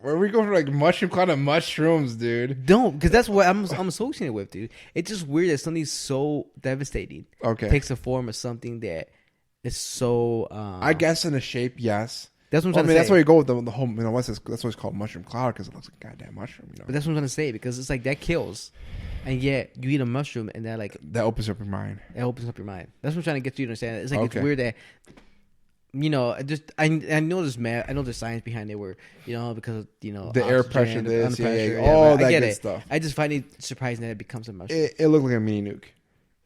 Where we go for like mushroom cloud and mushrooms, dude? Don't, because that's what I'm associating it with, dude. It's just weird that something so devastating takes a form of something that is so. I guess in a shape, yes. That's what I'm trying to say. That's why you go with the whole. You know, that's why it's called mushroom cloud, because it looks like a goddamn mushroom. You know? But that's what I'm trying to say, because it's like that kills, and yet you eat a mushroom and that like that opens up your mind. It opens up your mind. That's what I'm trying to get you to understand. It's like it's weird that. You know, I know there's math. I know there's science behind it, where because the air pressure, this, all that good it. stuff. I just find it surprising that it becomes a mushroom. It looked like a mini nuke.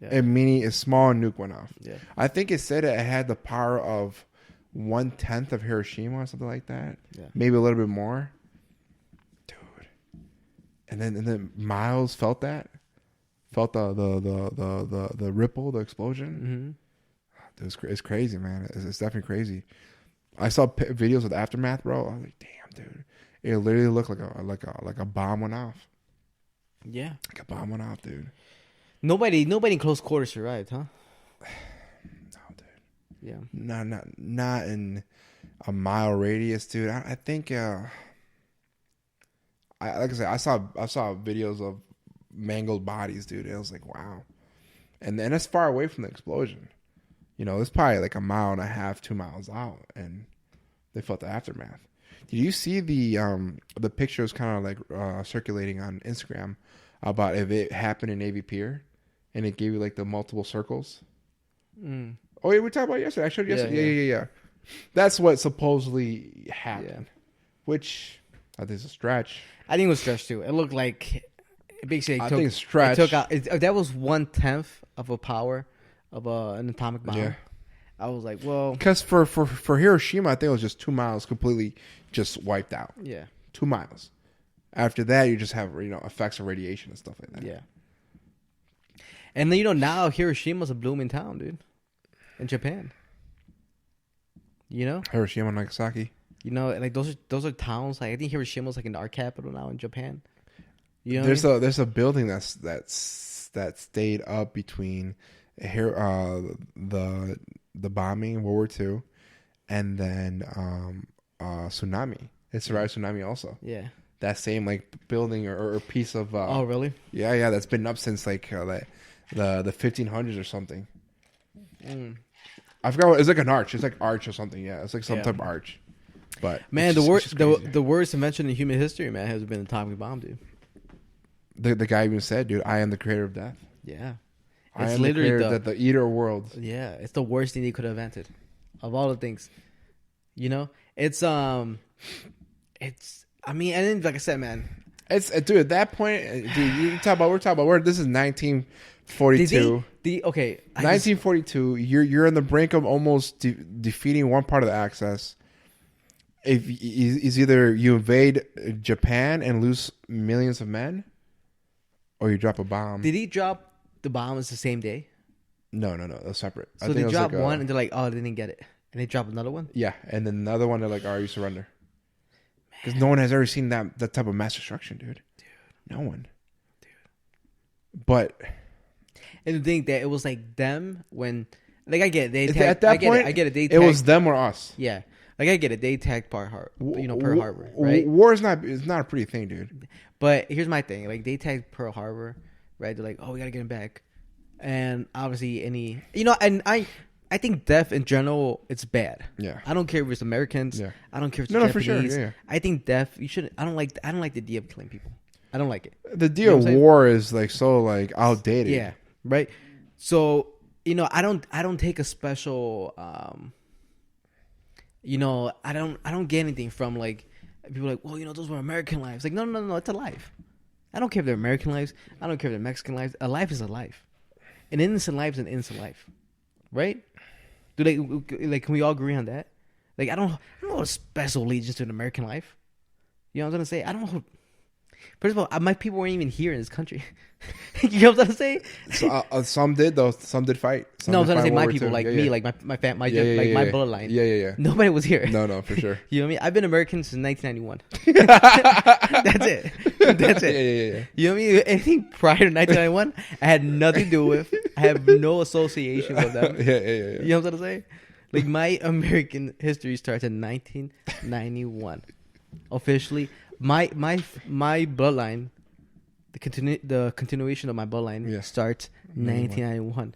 Yeah. A small nuke went off. Yeah, I think it said it had the power of 1/10 of Hiroshima or something like that. Yeah, maybe a little bit more, dude. And then Miles felt the ripple, the explosion. Mm-hmm. It's crazy, man. It's definitely crazy. I saw videos of the aftermath, bro. I was like, damn, dude. It literally looked like a bomb went off. Yeah, like a bomb went off, dude. Nobody in close quarters survived, huh? No, dude. Yeah. Not in a mile radius, dude. I think. Like I said, I saw videos of mangled bodies, dude. It was like, wow. And it's far away from the explosion. You know, it's probably like 1.5 miles, 2 miles out, and they felt the aftermath. Did you see the pictures kind of like circulating on Instagram about if it happened in Navy Pier, and it gave you like the multiple circles? Mm. Oh yeah, we talked about it yesterday. I showed you yesterday. Yeah. That's what supposedly happened, which I think is a stretch. I think it was stretch too. It looked like basically. I think it's stretch. It took out. That was 1/10 of a power of an atomic bomb. Yeah. I was like, well, because for Hiroshima, I think it was just 2 miles completely just wiped out. Yeah, 2 miles. After that, you just have effects of radiation and stuff like that. Yeah. And then now Hiroshima's a blooming town, dude, in Japan. Hiroshima, Nagasaki. Like those are towns. Like I think Hiroshima's like an art capital now in Japan. There's a building that stayed up between here the bombing in World War II and then tsunami. It survived tsunami also. Yeah. That same like building or piece of oh really? Yeah, that's been up since like the 1500s or something. I forgot it's like an arch. It's like arch or something. Yeah, it's like some type of arch. But man, the worst invention in human history, man, has been the atomic bomb, dude. The guy even said, dude, I am the creator of death. Yeah. It's literally the eater of worlds. Yeah, it's the worst thing they could have invented, of all the things. It's I mean, and then like I said, man, it's dude. At that point, dude, we're talking about. This is 1942. 1942. You're on the brink of almost defeating one part of the Axis. If is either you invade Japan and lose millions of men, or you drop a bomb. Did he drop the bombs the same day? No, that's separate. So they dropped one and they're like, oh, they didn't get it, and they dropped another one. Yeah, and then another one they're like, all right, you surrender. Because no one has ever seen that type of mass destruction, dude. No one. Dude. But and to think that it was like them when, like, I get it. At that point, I get it. It was them or us. Yeah, like I get it. They attacked Pearl Harbor, right? War is not a pretty thing, dude. But here's my thing: like they attacked Pearl Harbor, right? They're like, oh, we gotta get him back, and obviously and I think death in general, it's bad. Yeah. I don't care if it's Americans. Yeah. I don't care if it's Japanese. For sure. Yeah. I think death, you shouldn't. I don't like the idea of killing people. I don't like it. The idea of war is like so like outdated. Yeah. Right. So I don't take a special. I don't get anything from like people like, well, those were American lives. Like, no, it's a life. I don't care if they're American lives. I don't care if they're Mexican lives. A life is a life. An innocent life is an innocent life. Right? Do they can we all agree on that? Like I don't know a special allegiance to an American life. You know what I'm gonna say? I don't know. First of all, my people weren't even here in this country. You know what I'm saying? So, some did though. Some did fight. Some No, I did was gonna fight say my World War people, II. like Yeah, me, yeah. like my Yeah, bloodline. Yeah. Nobody was here. No, for sure. You know what I mean? I've been American since 1991. That's it. That's it. Yeah. You know what I mean? Anything prior to 1991, I had nothing to do with. I have no association with them. Yeah. You know what I'm saying? Like my American history starts in 1991. Officially, my bloodline, the continuation of my bloodline starts 1991.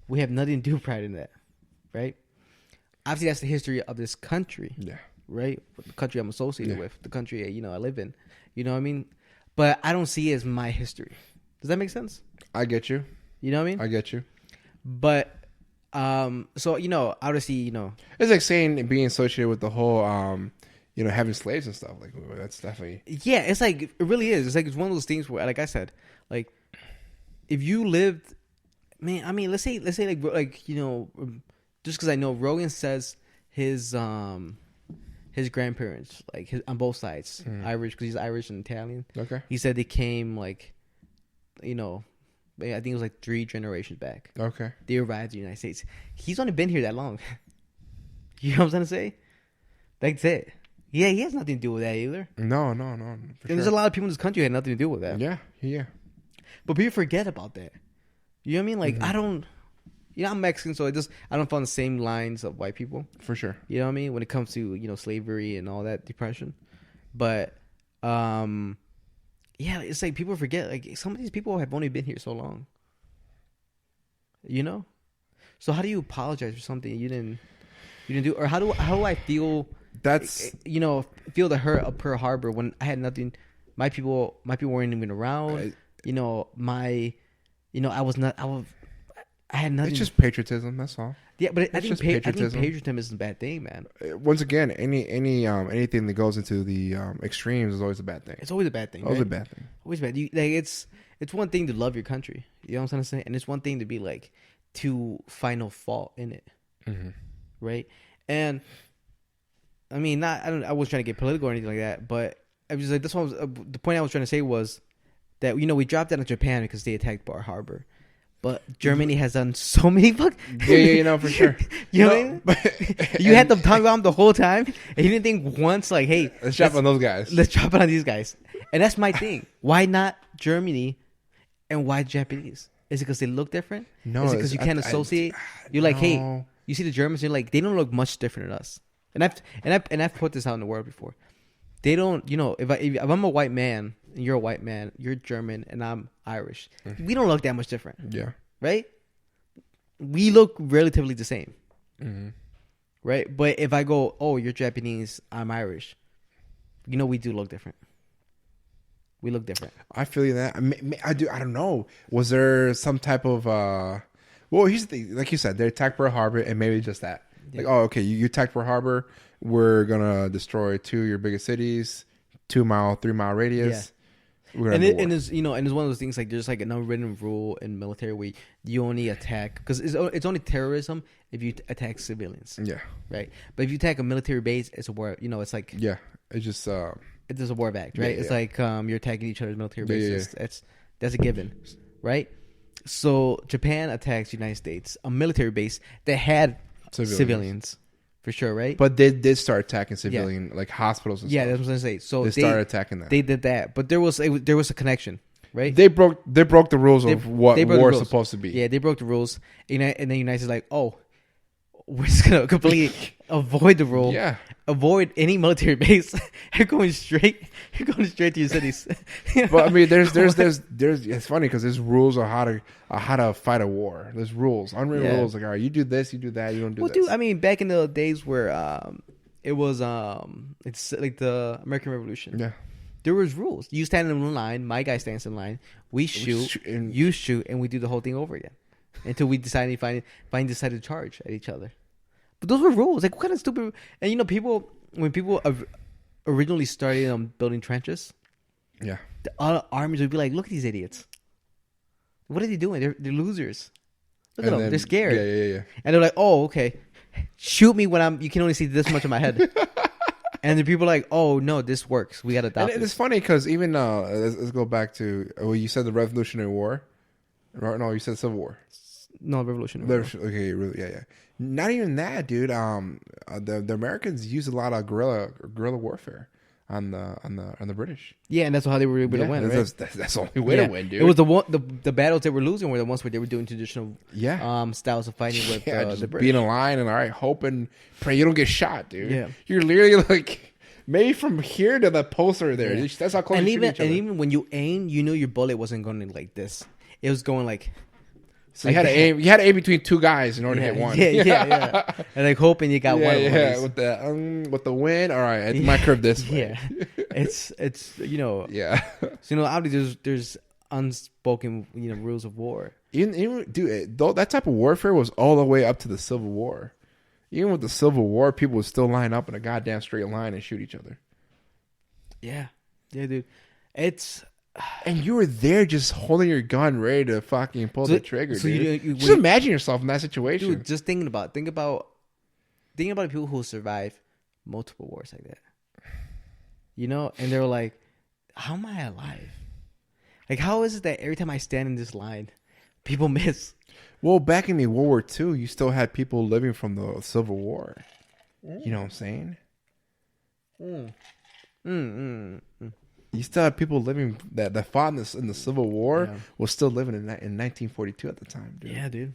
We have nothing to do prior to that, right? Obviously, that's the history of this country. Yeah. Right? The country I'm associated with, the country I live in. You know what I mean? But I don't see it as my history. Does that make sense? I get you. You know what I mean? I get you. But so obviously, it's like saying being associated with the whole having slaves and stuff. Like that's definitely it's like it really is. It's like it's one of those things where, like I said, like if you lived, man. I mean, let's say like just because I know Rogan says his grandparents, like on both sides, Irish, because he's Irish and Italian. Okay. He said they came like, I think it was like 3 generations back. Okay. They arrived in the United States. He's only been here that long. You know what I'm trying to say? That's it. Yeah, he has nothing to do with that either. No. There's a lot of people in this country who had nothing to do with that. Yeah. But people forget about that. You know what I mean? Like, I don't... I'm Mexican, so I don't fall on the same lines of white people. For sure. You know what I mean? When it comes to, slavery and all that, depression. But, it's like people forget. Like, some of these people have only been here so long. So how do you apologize for something you didn't do? Or how do I feel... That's feel the hurt of Pearl Harbor when I had nothing. My people weren't even around. I had nothing. It's just patriotism. That's all. Yeah, but I think patriotism. patriotism isn't a bad thing, man. Once again, anything that goes into the extremes is always a bad thing. It's always a bad thing. Always right? a bad thing. Always bad. It's one thing to love your country. You know what I'm trying to say? And it's one thing to be like to find no fault in it, right? And I mean, I wasn't trying to get political or anything like that, but I was like, the point I was trying to say was that we dropped out of Japan because they attacked Pearl Harbor, but Germany has done so many for sure. You know what I mean? You had them talking about them the whole time, and you didn't think once like, hey, let's drop on those guys. Let's drop it on these guys, and that's my thing. Why not Germany, and why Japanese? Is it because they look different? No, is it because you can't associate? You're like, hey, you see the Germans, you're like, they don't look much different than us. And I've put this out in the world before. They don't, if I'm a white man and you're a white man, you're German and I'm Irish. We don't look that much different. Yeah. Right? We look relatively the same. Right? But if I go, oh, you're Japanese, I'm Irish. We do look different. We look different. I feel you that. I do. I don't know. Was there some type of well, here's the thing. Like you said, they attacked Pearl Harbor and maybe just that. Like, oh, okay, you attacked Pearl Harbor. We're gonna destroy 2 of your biggest cities, 2-mile, 3-mile radius. Yeah. And it's one of those things like there's like an unwritten rule in military where you only attack because it's only terrorism if you attack civilians. Yeah. Right. But if you attack a military base, it's a war. It's like it's just it's a war act, right? It's like you're attacking each other's military bases. That's a given, right? So Japan attacks the United States, a military base that had civilians, for sure, right? But they did start attacking civilian like hospitals and stuff. That's what I'm saying. So they started attacking that. They did that, but there was a connection, right? They broke the rules of what war is supposed to be. Yeah, they broke the rules, and then the United States like, oh, we're just gonna completely avoid the rule. Yeah. Avoid any military base. You're going straight to your cities. But I mean, there's it's funny because there's rules on how to fight a war. There's rules, unwritten rules. Like, all right, you do this, you do that, you don't do this. Dude, I mean, back in the days where it was it's like the American Revolution. Yeah. There was rules. You stand in one line, my guy stands in line. We shoot, you shoot, and we do the whole thing over again until we decide to charge at each other. But those were rules. Like, what kind of stupid... And, when people originally started building trenches, the other armies would be like, look at these idiots. What are they doing? They're losers. Look at them. They're scared. Yeah. And they're like, oh, okay. Shoot me when you can only see this much of my head. And the people are like, oh no, this works. We got to adopt And it. it's funny because even let's go back to you said the Revolutionary War. No, you said Civil War. No, Revolution. Okay, really, yeah. Not even that, dude. The Americans used a lot of guerrilla warfare on the British. Yeah, and that's how they were able to win, right? That's the only way to win, dude. It was the battles they were losing were the ones where they were doing traditional styles of fighting with just the British. being in line and all right, hope and pray you don't get shot, dude. Yeah. You're literally like maybe from here to the poster there. Yeah. That's how close and you even shoot each other. and even when you aim, you knew your bullet wasn't going like this. It was going like. So you had to aim. You had to aim between two guys in order to hit one. Yeah. And like hoping you got one. Yeah, with the wind. All right, I might curve this way. Yeah, it's Yeah. So obviously there's unspoken rules of war. Even dude, that type of warfare was all the way up to the Civil War. Even with the Civil War, people would still line up in a goddamn straight line and shoot each other. Yeah, dude. It's. And you were there just holding your gun ready to fucking pull the trigger, so dude. you just imagine yourself in that situation. Dude, just think about the people who survive multiple wars like that. And they're like, how am I alive? Like, how is it that every time I stand in this line, people miss? Well, back in the World War II, you still had people living from the Civil War. You know what I'm saying? You still had people living that fought in the Civil War was still living in 1942 at the time, dude. Yeah, dude.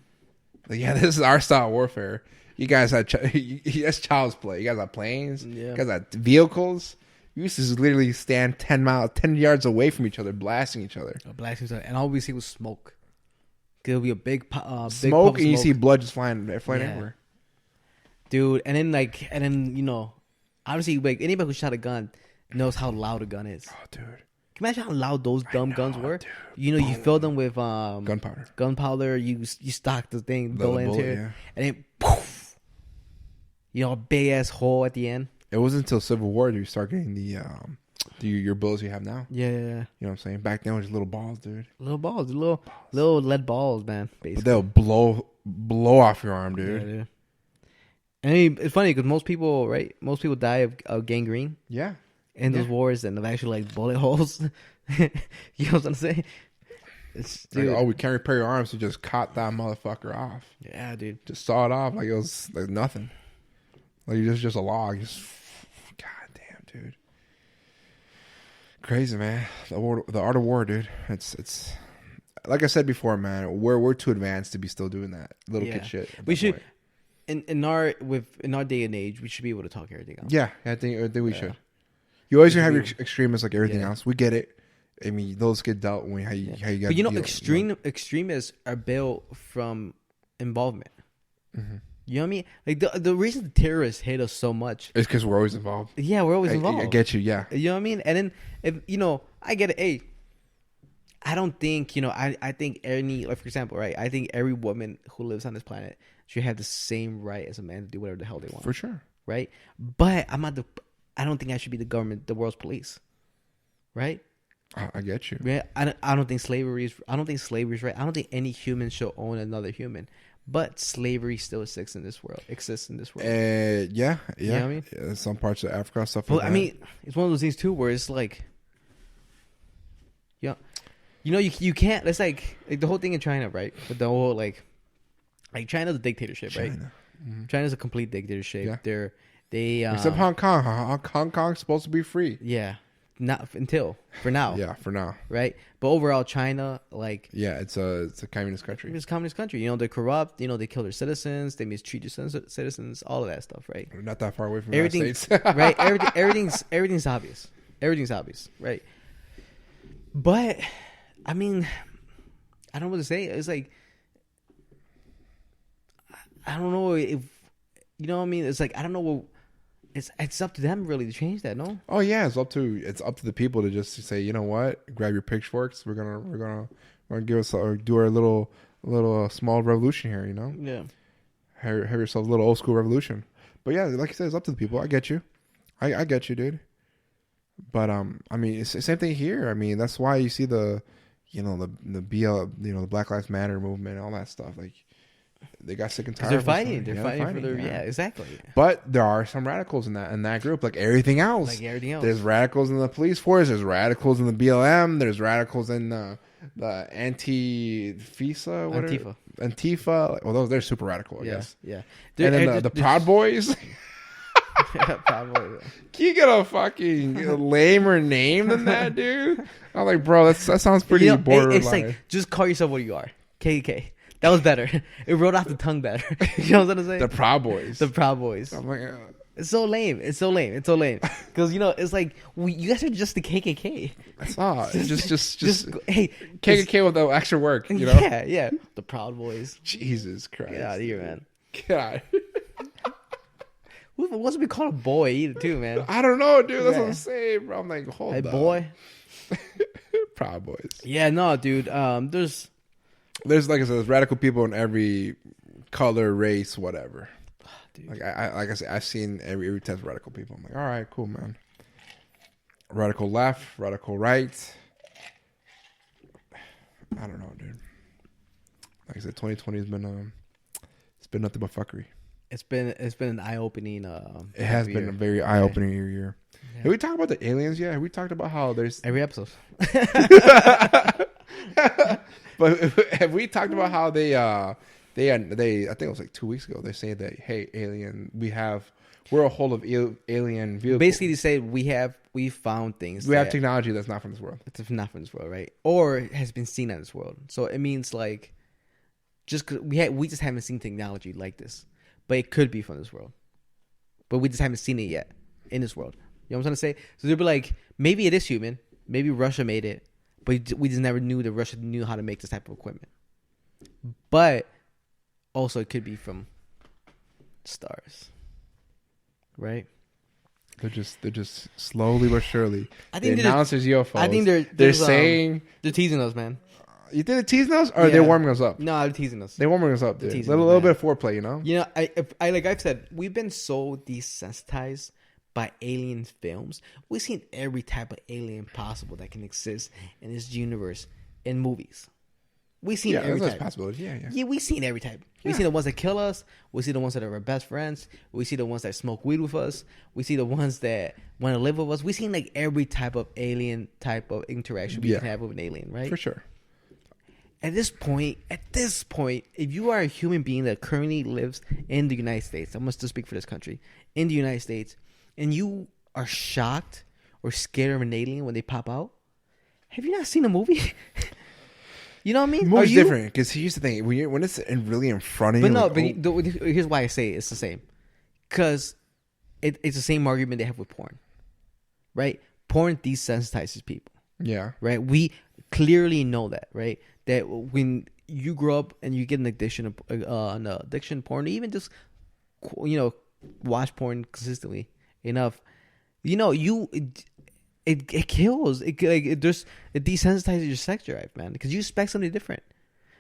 Like, yeah, this is our style of warfare. You guys had that's child's play. You guys had planes. Yeah. You guys had vehicles. You used to literally stand 10 yards away from each other, blasting each other. And all we see was smoke. There'll be a big smoke, and you see blood just flying everywhere, dude. And then obviously, like anybody who shot a gun knows how loud a gun is. Oh, dude. Can you imagine how loud those dumb guns were? Dude. You fill them with gunpowder. You stock the thing, go into it, and then poof, a big ass hole at the end. It wasn't until Civil War that you start getting your bullets you have now. Yeah. You know what I'm saying? Back then it was just little balls, dude. Little lead balls, man. Basically, but they'll blow off your arm, dude. Yeah, dude. And I mean, it's funny because most people die of gangrene. Yeah. In those wars, and of actually like bullet holes. You know what I'm saying? Like, we can't repair your arms, so just cut that motherfucker off. Yeah, dude. Just saw it off like it was like nothing. Like you're just a log. God damn, dude. Crazy, man. The art of war, dude. It's like I said before, man. We're too advanced to be still doing that little kid shit. We should in our day and age, we should be able to talk everything else. Yeah, I think we should. You always gonna have your extremists like everything else. We get it. I mean, those get dealt with how you got. But extremists are built from involvement. Mm-hmm. You know what I mean? Like the reason the terrorists hate us so much is because we're always involved. Yeah, we're always involved. I get you. Yeah, you know what I mean. And then if I get it. Hey, I don't think I think for example, right? I think every woman who lives on this planet should have the same right as a man to do whatever the hell they want. For sure. Right? But I don't think I should be the world's police, right? I get you. Yeah, I don't think slavery is right. I don't think any human should own another human, but slavery still exists in this world. Yeah. You know what I mean? Yeah, some parts of Africa, stuff like that. I mean, it's one of those things too, where it's like, you can't. It's like the whole thing in China, right? With the whole like China's a dictatorship, right? Mm-hmm. China's a complete dictatorship. Yeah. Except Hong Kong. Hong Kong's supposed to be free. Yeah. Not for now. Yeah, for now. Right? But overall, China, like... Yeah, it's a communist country. It's a communist country. They're corrupt. They kill their citizens. They mistreat their citizens. All of that stuff, right? We're not that far away from the United States. Right? Everything's obvious. Everything's obvious, right? But, I mean, I don't know what to say. It's like... I don't know if... You know what I mean? It's like, I don't know what... It's up to them really to change that, no? Oh yeah, it's up to the people to just say, you know what, grab your pitchforks. We're gonna give us do our little small revolution here. Yeah. Have yourself a little old school revolution. But yeah, like I said, it's up to the people. I get you. I get you, dude. But I mean, it's the same thing here. I mean, that's why you see the BL, the Black Lives Matter movement, and all that stuff. Like, They got sick and tired. They're fighting. They're fighting for their exactly. But there are some radicals in that group, like everything else. Like everything else. There's radicals in the police force. There's radicals in the BLM. There's radicals in the Antifa. Well, they're super radical, I guess. Yeah. And then the Proud Boys. Proud Boys. Can you get a fucking lamer name than that, dude? I'm like, bro, that sounds pretty borderline. It's like, just call yourself what you are. KKK. That was better. It rolled off the tongue better. You know what I'm saying? The Proud Boys. The Proud Boys. I'm like, it's so lame. It's so lame. Because it's like you guys are just the KKK. That's not. Just hey, KKK with the extra work. You know? Yeah. The Proud Boys. Jesus Christ. Get out of here, man. Get out. Who wants to be called a boy either, too, man? I don't know, dude. That's what I'm saying, bro. I'm like, hold up. Hey, boy. Proud Boys. Yeah, no, dude. There's like I said, there's radical people in every color, race, whatever. Dude. Like I said, I've seen every type of radical people. I'm like, all right, cool, man. Radical left, radical right. I don't know, dude. Like I said, 2020 has been it's been nothing but fuckery. It's been an eye-opening. It has been a very eye-opening year. Yeah. Have we talked about the aliens yet? Have we talked about how there's every episode? But have we talked about how they I think it was like 2 weeks ago, they say that, hey, alien, we're a whole of alien vehicles. Basically, they say we found things. We have technology that's not from this world. It's not from this world, right? Or has been seen in this world. So it means like, just cause we just haven't seen technology like this, but it could be from this world, but we just haven't seen it yet in this world. You know what I'm trying to say? So they'll be like, maybe it is human. Maybe Russia made it, but we just never knew that Russia knew how to make this type of equipment. But also, it could be from stars, right? They're just slowly but surely. I think the announcers UFOs. I think they're saying they're teasing us, man. You think they're teasing us, or they're warming us up? No, they're teasing us. They're warming us up, dude. A little bit of foreplay, you know. You know, I like I've said, we've been so desensitized by alien films. We've seen every type of alien possible that can exist in this universe in movies. We've seen every type. Possibility. Yeah, we've seen every type. We've seen the ones that kill us. We see the ones that are our best friends. We see the ones that smoke weed with us. We see the ones that want to live with us. We've seen like every type of alien type of interaction we can have with an alien, right? For sure. At this point, if you are a human being that currently lives in the United States, I must just speak for this country, in the United States, and you are shocked or scared of an alien when they pop out, have you not seen a movie? You know what I mean? Movie's different, because here's the thing: when it's really in front of you. But here's why I say it's the same, because it's the same argument they have with porn, right? Porn desensitizes people. Yeah. Right. We clearly know that, right? That when you grow up and you get an addiction porn, even just watch porn consistently enough, it kills. It desensitizes your sex drive, man, because you expect something different.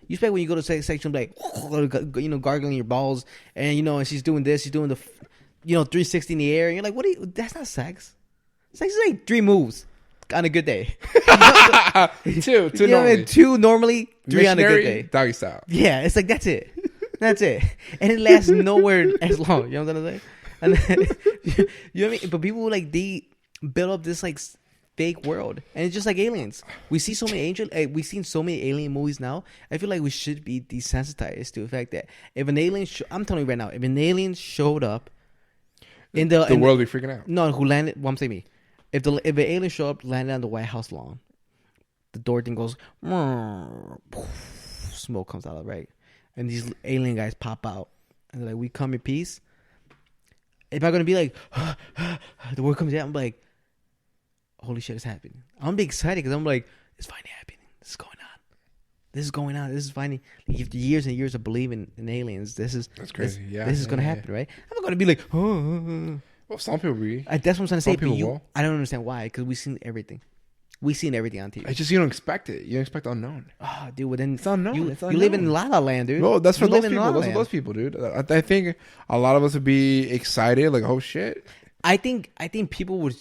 You expect when you go to sex section, like gargling your balls, and she's doing this, she's doing the 360 in the air, and you're like, that's not sex. Sex is like 3 moves on a good day. two normally. 2 normally, 3 on a good day. Doggy style. Yeah, it's like that's it. And it lasts nowhere as long. You know what I'm saying? And then, you know what I mean? But people they build up this like fake world, and it's just like aliens. We see so many we've seen so many alien movies now. I feel like we should be desensitized to the fact that if an alien, I'm telling you right now, if an alien showed up in the world would be freaking out. No, who landed? Well, I'm saying me. If an alien showed up, landed on the White House lawn, the door thing goes, smoke comes out, right? And these alien guys pop out, and they're like, "We come in peace." Am I gonna be like, the word comes out? I'm like, holy shit, it's happening. I'm gonna be excited because I'm like, it's finally happening. This is going on. This is finally, after years and years of believing in aliens, that's crazy. This is gonna happen, right? I'm not gonna be like, oh. Well, some people be. That's what I'm trying to say. But I don't understand why, because we've seen everything. We've seen everything on TV. It's just you don't expect it. You don't expect the unknown. Oh, dude, well then it's unknown. You live in La La Land, dude. No, that's for those people. Those are those people, dude. I think a lot of us would be excited, like, oh shit. I think people would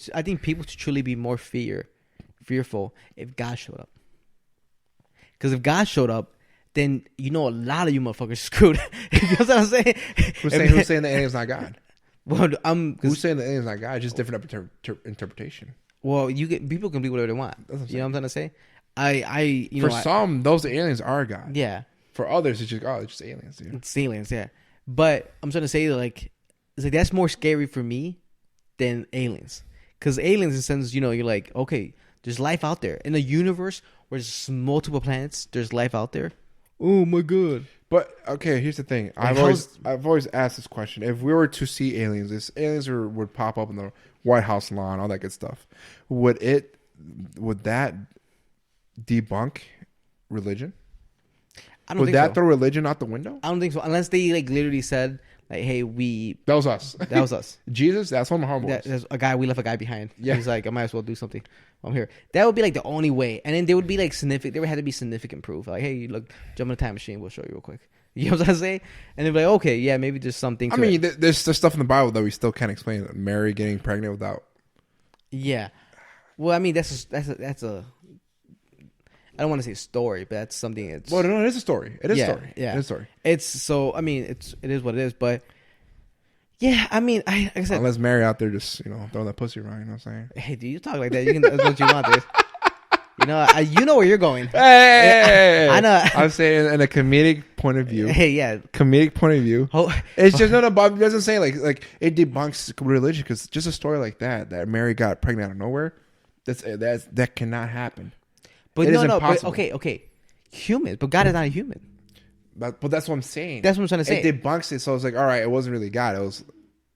truly be more fearful if God showed up. Because if God showed up, then you know a lot of you motherfuckers are screwed. You know what I'm saying? Who's saying the alien's not God? Well, Who's saying the alien's not God? Just different interpretation. Well, people can believe whatever they want. You know what I'm trying to say? Some, those aliens are God. Yeah. For others, it's just aliens. Dude. It's aliens, yeah. But I'm trying to say like, it's like that's more scary for me than aliens, because aliens, in a sense, you know, you're like, okay, there's life out there in a universe where there's multiple planets. There's life out there. Oh my god. But okay, here's the thing. I've always asked this question. If we were to see aliens, if aliens would pop up in the White House lawn, all that good stuff, would that debunk religion? Would that throw religion out the window? I don't think so, unless they like literally said like, "Hey, that was us. That was us." Jesus, that's one of my homeboys. There's a guy. We left a guy behind. Yeah, he's like, I might as well do something. I'm here. That would be like the only way, and then there would be like significant. There would have to be significant proof. Like, hey, look, jump in a time machine. We'll show you real quick. You know what I'm saying? And they'd be like, okay, yeah, maybe there's something. I mean, there's stuff in the Bible that we still can't explain. Mary getting pregnant without. Yeah, well, I mean, that's a. I don't want to say story, but that's something. It's well, no, it is a story. It is a story. Yeah, it is a story. It's so. I mean, it is what it is. But yeah, I mean, like I said, unless Mary out there just throwing that pussy around, you know what I'm saying? Hey, do you talk like that? You can do what you want, dude. You know where you're going. Hey, I know. I'm saying in a comedic point of view. Hey, yeah, comedic point of view. It's just but it doesn't say like it debunks religion, because just a story like that Mary got pregnant out of nowhere, that cannot happen. But no. But okay, humans. But God is not a human. But that's what I'm saying. That's what I'm trying to say. It debunks it, so it's like, all right, it wasn't really God. It was,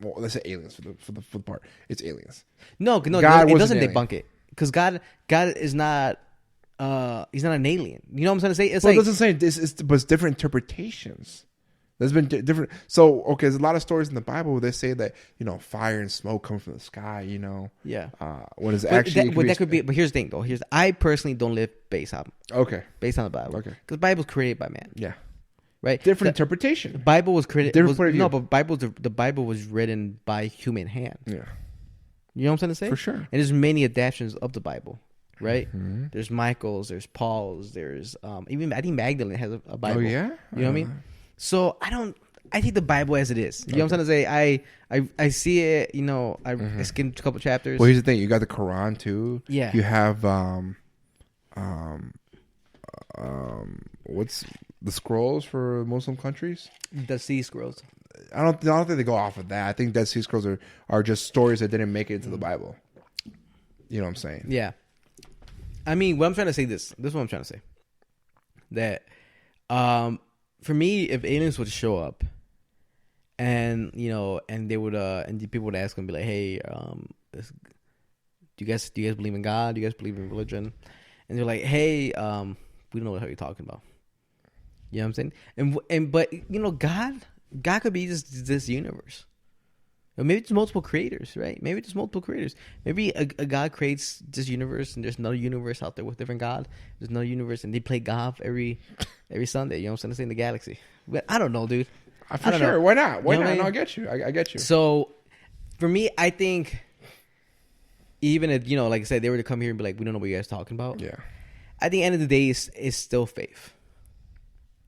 well, let's say aliens for the part. It's aliens. No, it doesn't debunk it, because God is not. He's not an alien. You know what I'm trying to say? It's it doesn't say this. But it's different interpretations. There's been different. So okay, there's a lot of stories in the Bible where they say that fire and smoke come from the sky. Yeah. What is actually? That could be. But here's the thing, though. I personally don't live based on the Bible. Okay. Because the Bible was created by man. Yeah. Right. Different interpretation. The Bible was created. But the Bible was written by human hand. Yeah. You know what I'm trying to say? For sure. And there's many adaptations of the Bible. Right. Mm-hmm. There's Michael's. There's Paul's. There's even I think Magdalene has a Bible. Oh yeah. You know what I mean? So I take the Bible as it is. You know what I'm trying to say? I see it, I skimmed a couple chapters. Well, here's the thing. You got the Quran too. Yeah. You have what's the scrolls for Muslim countries? The Sea Scrolls. I don't think they go off of that. I think Dead Sea Scrolls are just stories that didn't make it into the Bible. You know what I'm saying? Yeah. I mean, what I'm trying to say this is what I'm trying to say. That for me, if aliens would show up and and they would and the people would ask them, be like, hey, do you guys believe in God? Do you guys believe in religion? And they're like, hey, we don't know what you're talking about. You know what I'm saying? But God could be just this universe. Or maybe it's multiple creators, right? Maybe it's multiple creators. Maybe a God creates this universe, and there's another universe out there with different God. There's another universe, and they play golf every Sunday. You know what I'm saying? In the galaxy. But I don't know, dude. For sure. Know. Why not? Why not? No, I get you. I get you. So, for me, I think even if like I said, they were to come here and be like, we don't know what you guys are talking about. Yeah. At the end of the day, it's still faith.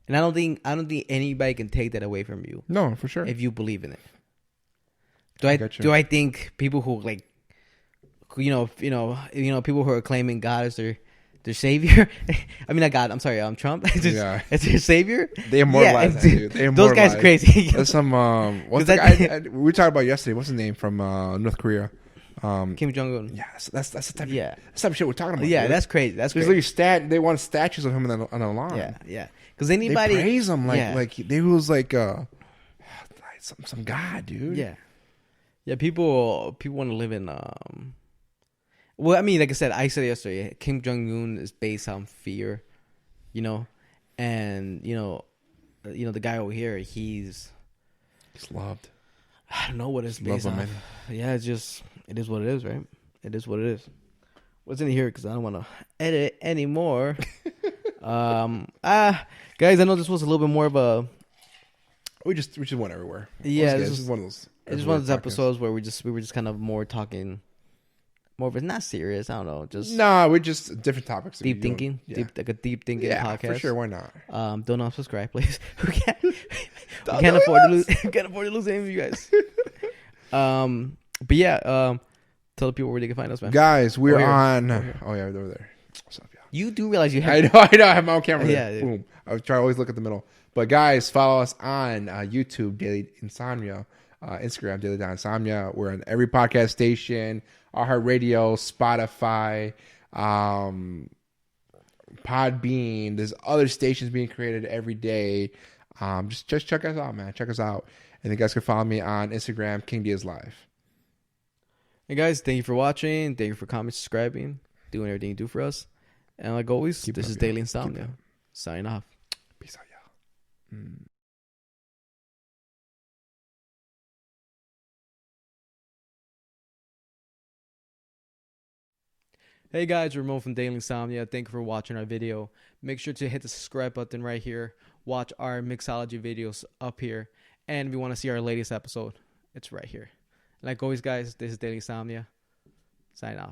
And I don't think anybody can take that away from you. No, for sure. If you believe in it. Do I think people who people who are claiming God as their savior? I mean, not God. I'm sorry. Trump. As their savior. They immortalize that, dude. They those guys are crazy. There's some. What's the guy we talked about yesterday? What's his name from North Korea? Kim Jong-un. Yeah, that's the type. That's the type of shit we're talking about. Yeah, dude. That's crazy. That's there's crazy. They want statues of him on the lawn. Yeah. Because anybody they praise him like they was like some god, dude. Yeah. Yeah, people want to live in. Well, I mean, like I said yesterday, Kim Jong-un is based on fear, and the guy over here, he's loved. I don't know what it's based on. Yeah, it is what it is, right? It is what it is. What's in here? Because I don't want to edit anymore. Guys, I know this was a little bit more of a. We just went everywhere. Yeah, this is one of those. It's just one of those episodes where we were just kind of more talking more of it's not serious. I don't know, just Nah, we're just different topics. deep thinking, like a deep thinking podcast. For sure. Why not? Don't unsubscribe, please. we can't afford to lose. We can't afford to lose any of you guys. But yeah, tell the people where they can find us, man. Guys, we're on. Oh yeah, over there. What's up, y'all? You do realize you have. I know. I have my own camera. Yeah. Boom. I try to always look at the middle. But guys, follow us on YouTube, Daily Insomnia. Instagram, Daily Insomnia. We're on every podcast station, iHeartRadio, Spotify, Podbean. There's other stations being created every day. Just check us out, man. Check us out. And you guys can follow me on Instagram, King Diaz Live. Hey guys, thank you for watching. Thank you for commenting, subscribing, doing everything you do for us. And like always, this is Daily Insomnia. Signing off. Peace out, y'all. Hey guys, Ramon from Daily Insomnia. Thank you for watching our video. Make sure to hit the subscribe button right here. Watch our mixology videos up here. And if you want to see our latest episode, it's right here. Like always, guys, this is Daily Insomnia. Sign off.